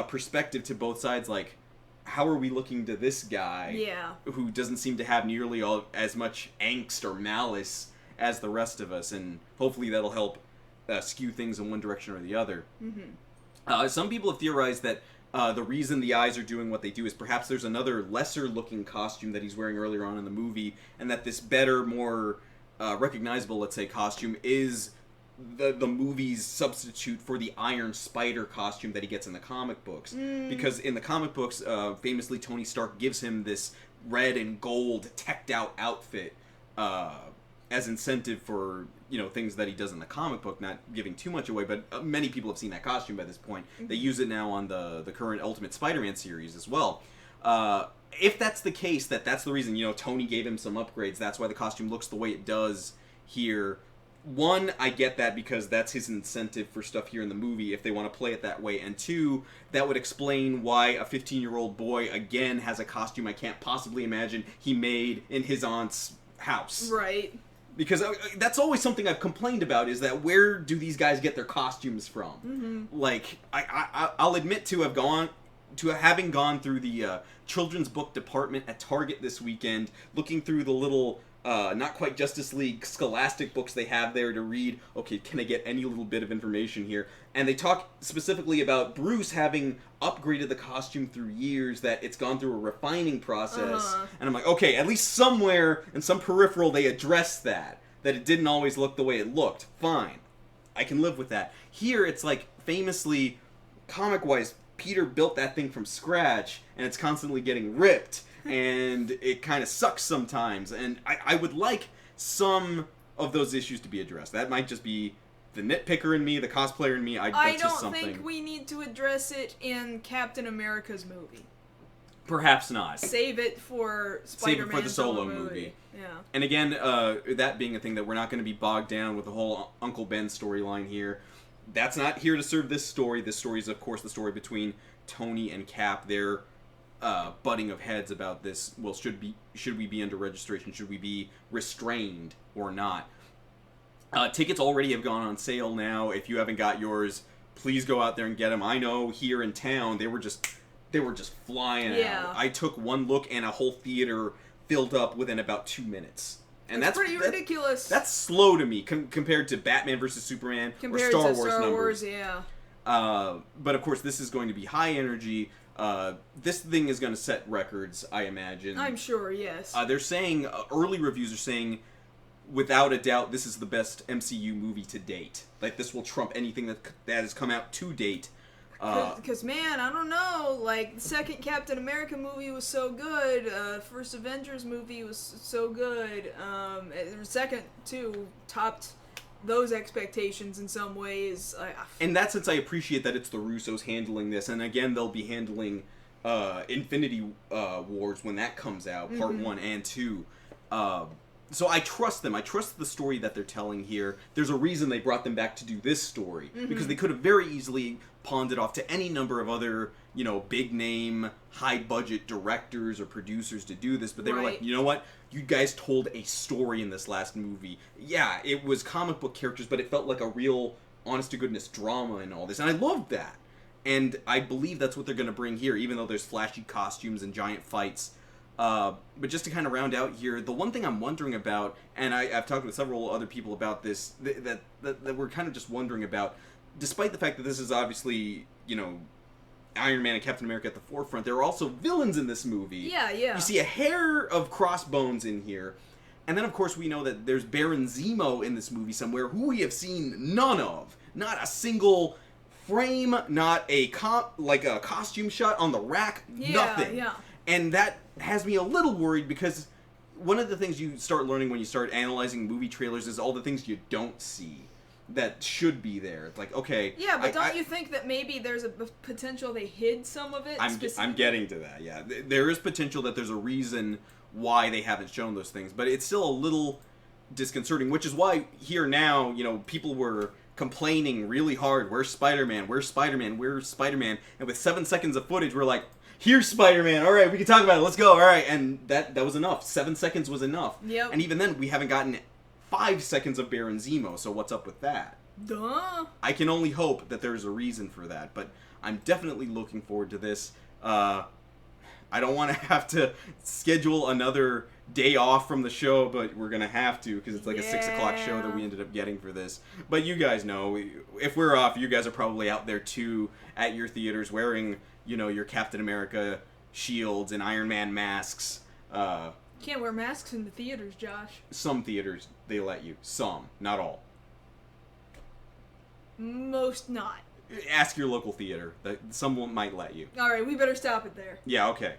S2: perspective to both sides. Like, how are we looking to this guy who doesn't seem to have nearly as much angst or malice as the rest of us? And hopefully that'll help skew things in one direction or the other. Mm-hmm. Some people have theorized that the reason the eyes are doing what they do is perhaps there's another lesser-looking costume that he's wearing earlier on in the movie, and that this better, more recognizable, let's say, costume is the movie's substitute for the Iron Spider costume that he gets in the comic books. Because in the comic books, famously, Tony Stark gives him this red and gold teched-out outfit as incentive for, you know, things that he does in the comic book, not giving too much away, but many people have seen that costume by this point. They use it now on the current Ultimate Spider-Man series as well. If that's the case, that's the reason, you know, Tony gave him some upgrades, that's why the costume looks the way it does here. One, I get that because that's his incentive for stuff here in the movie if they want to play it that way. And two, that would explain why a 15-year-old boy, again, has a costume I can't possibly imagine he made in his aunt's house.
S1: Right.
S2: Because that's always something I've complained about, is that where do these guys get their costumes from? Mm-hmm. Like, I'll admit to having gone through the children's book department at Target this weekend, looking through the little not quite Justice League Scholastic books they have there to read. Okay, can I get any little bit of information here? And they talk specifically about Bruce having upgraded the costume through years, that it's gone through a refining process. And I'm like, okay, at least somewhere in some peripheral they address that it didn't always look the way it looked. Fine. I can live with that. Here, it's like, famously, comic-wise, Peter built that thing from scratch, and it's constantly getting ripped, and it kind of sucks sometimes. And I would like some of those issues to be addressed. That might just be the nitpicker in me, the cosplayer in me.
S1: I don't think we need to address it in Captain America's movie.
S2: Perhaps not.
S1: Save it for Spider-Man.
S2: Save it for the solo movie.
S1: Yeah.
S2: And again, that being a thing that we're not going to be bogged down with the whole Uncle Ben storyline here. that's not here to serve this story. This story is, of course, the story between Tony and Cap. They're butting of heads about this. Well, should we be under registration? Should we be restrained or not? Tickets already have gone on sale now. If you haven't got yours, please go out there and get them. I know here in town they were just flying out. I took one look and a whole theater filled up within about 2 minutes. And that's
S1: pretty ridiculous.
S2: That's slow to me compared to Batman vs. Superman
S1: compared
S2: or Star
S1: to
S2: Wars
S1: Star
S2: numbers.
S1: Wars, yeah.
S2: But of course, this is going to be high energy. This thing is going to set records, I imagine.
S1: I'm sure, yes.
S2: They're saying, early reviews are saying, without a doubt, this is the best MCU movie to date. Like, this will trump anything that has come out to date.
S1: Because, man, I don't know, like, the second Captain America movie was so good, first Avengers movie was so good, the second, too, topped those expectations in some ways.
S2: In that sense, I appreciate that it's the Russos handling this, and again, they'll be handling Infinity Wars when that comes out, Part 1 and 2. So I trust them. I trust the story that they're telling here. There's a reason they brought them back to do this story. Because they could have very easily pawned it off to any number of other, big name, high budget directors or producers to do this. But they were like, you know what? You guys told a story in this last movie. Yeah, it was comic book characters, but it felt like a real, honest to goodness drama and all this. And I loved that. And I believe that's what they're going to bring here, even though there's flashy costumes and giant fights. But just to kind of round out here, the one thing I'm wondering about, and I've talked with several other people about this, that we're kind of just wondering about, despite the fact that this is obviously, Iron Man and Captain America at the forefront, there are also villains in this movie.
S1: Yeah, yeah.
S2: You see a hair of Crossbones in here. And then, of course, we know that there's Baron Zemo in this movie somewhere, who we have seen none of. Not a single frame, not a costume shot on the rack, nothing.
S1: Yeah.
S2: And that has me a little worried because one of the things you start learning when you start analyzing movie trailers is all the things you don't see that should be there. It's like, okay.
S1: Yeah, but don't you think that maybe there's a potential they hid some of it?
S2: I'm getting to that, yeah. There is potential that there's a reason why they haven't shown those things, but it's still a little disconcerting, which is why here now, people were complaining really hard, where's Spider-Man, where's Spider-Man, where's Spider-Man, and with 7 seconds of footage, we're like, here's Spider-Man, alright, we can talk about it, let's go, alright, and that was enough. 7 seconds was enough.
S1: Yep.
S2: And even then, we haven't gotten 5 seconds of Baron Zemo, so what's up with that?
S1: Duh.
S2: I can only hope that there's a reason for that, but I'm definitely looking forward to this. I don't want to have to schedule another day off from the show, but we're going to have to, because it's like a 6 o'clock show that we ended up getting for this. But you guys know, if we're off, you guys are probably out there too, at your theaters, wearing, your Captain America shields and Iron Man masks.
S1: Can't wear masks in the theaters, Josh.
S2: Some theaters, they let you. Some, not all.
S1: Most not.
S2: Ask your local theater. Someone might let you.
S1: Alright, we better stop it there.
S2: Yeah, okay.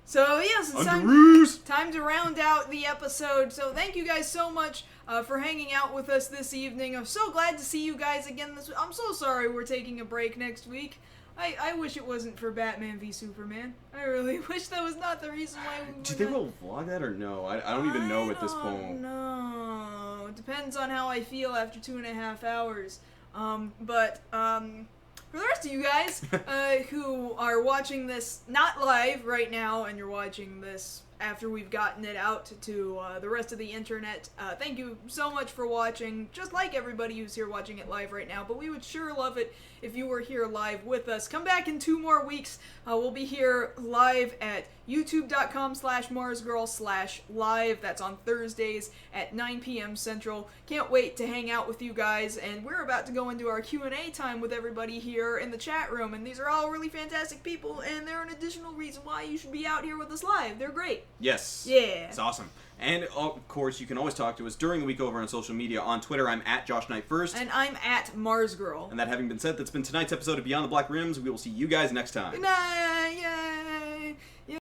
S1: So, yes, it's time to round out the episode. So, thank you guys so much for hanging out with us this evening. I'm so glad to see you guys again this week. I'm so sorry we're taking a break next week. I wish it wasn't for Batman v Superman. I really wish that was not the reason why we were.
S2: Do you think we'll vlog that or no? I don't even know at this point.
S1: No, it depends on how I feel after 2.5 hours. For the rest of you guys who are watching this not live right now, and you're watching this after we've gotten it out to the rest of the internet, thank you so much for watching, just like everybody who's here watching it live right now, but we would sure love it if you were here live with us. Come back in 2 more weeks. We'll be here live at youtube.com/MarsGirl/live. That's on Thursdays at 9 p.m. Central. Can't wait to hang out with you guys, and we're about to go into our Q&A time with everybody here in the chat room, and these are all really fantastic people, and they're an additional reason why you should be out here with us live. They're great.
S2: Yes.
S1: Yeah.
S2: It's awesome. And, of course, you can always talk to us during the week over on social media. On Twitter, I'm at Josh Knight First.
S1: And I'm at MarsGirl.
S2: And that having been said, that's been tonight's episode of Beyond the Black Rims. We will see you guys next time.
S1: Good night. Yay.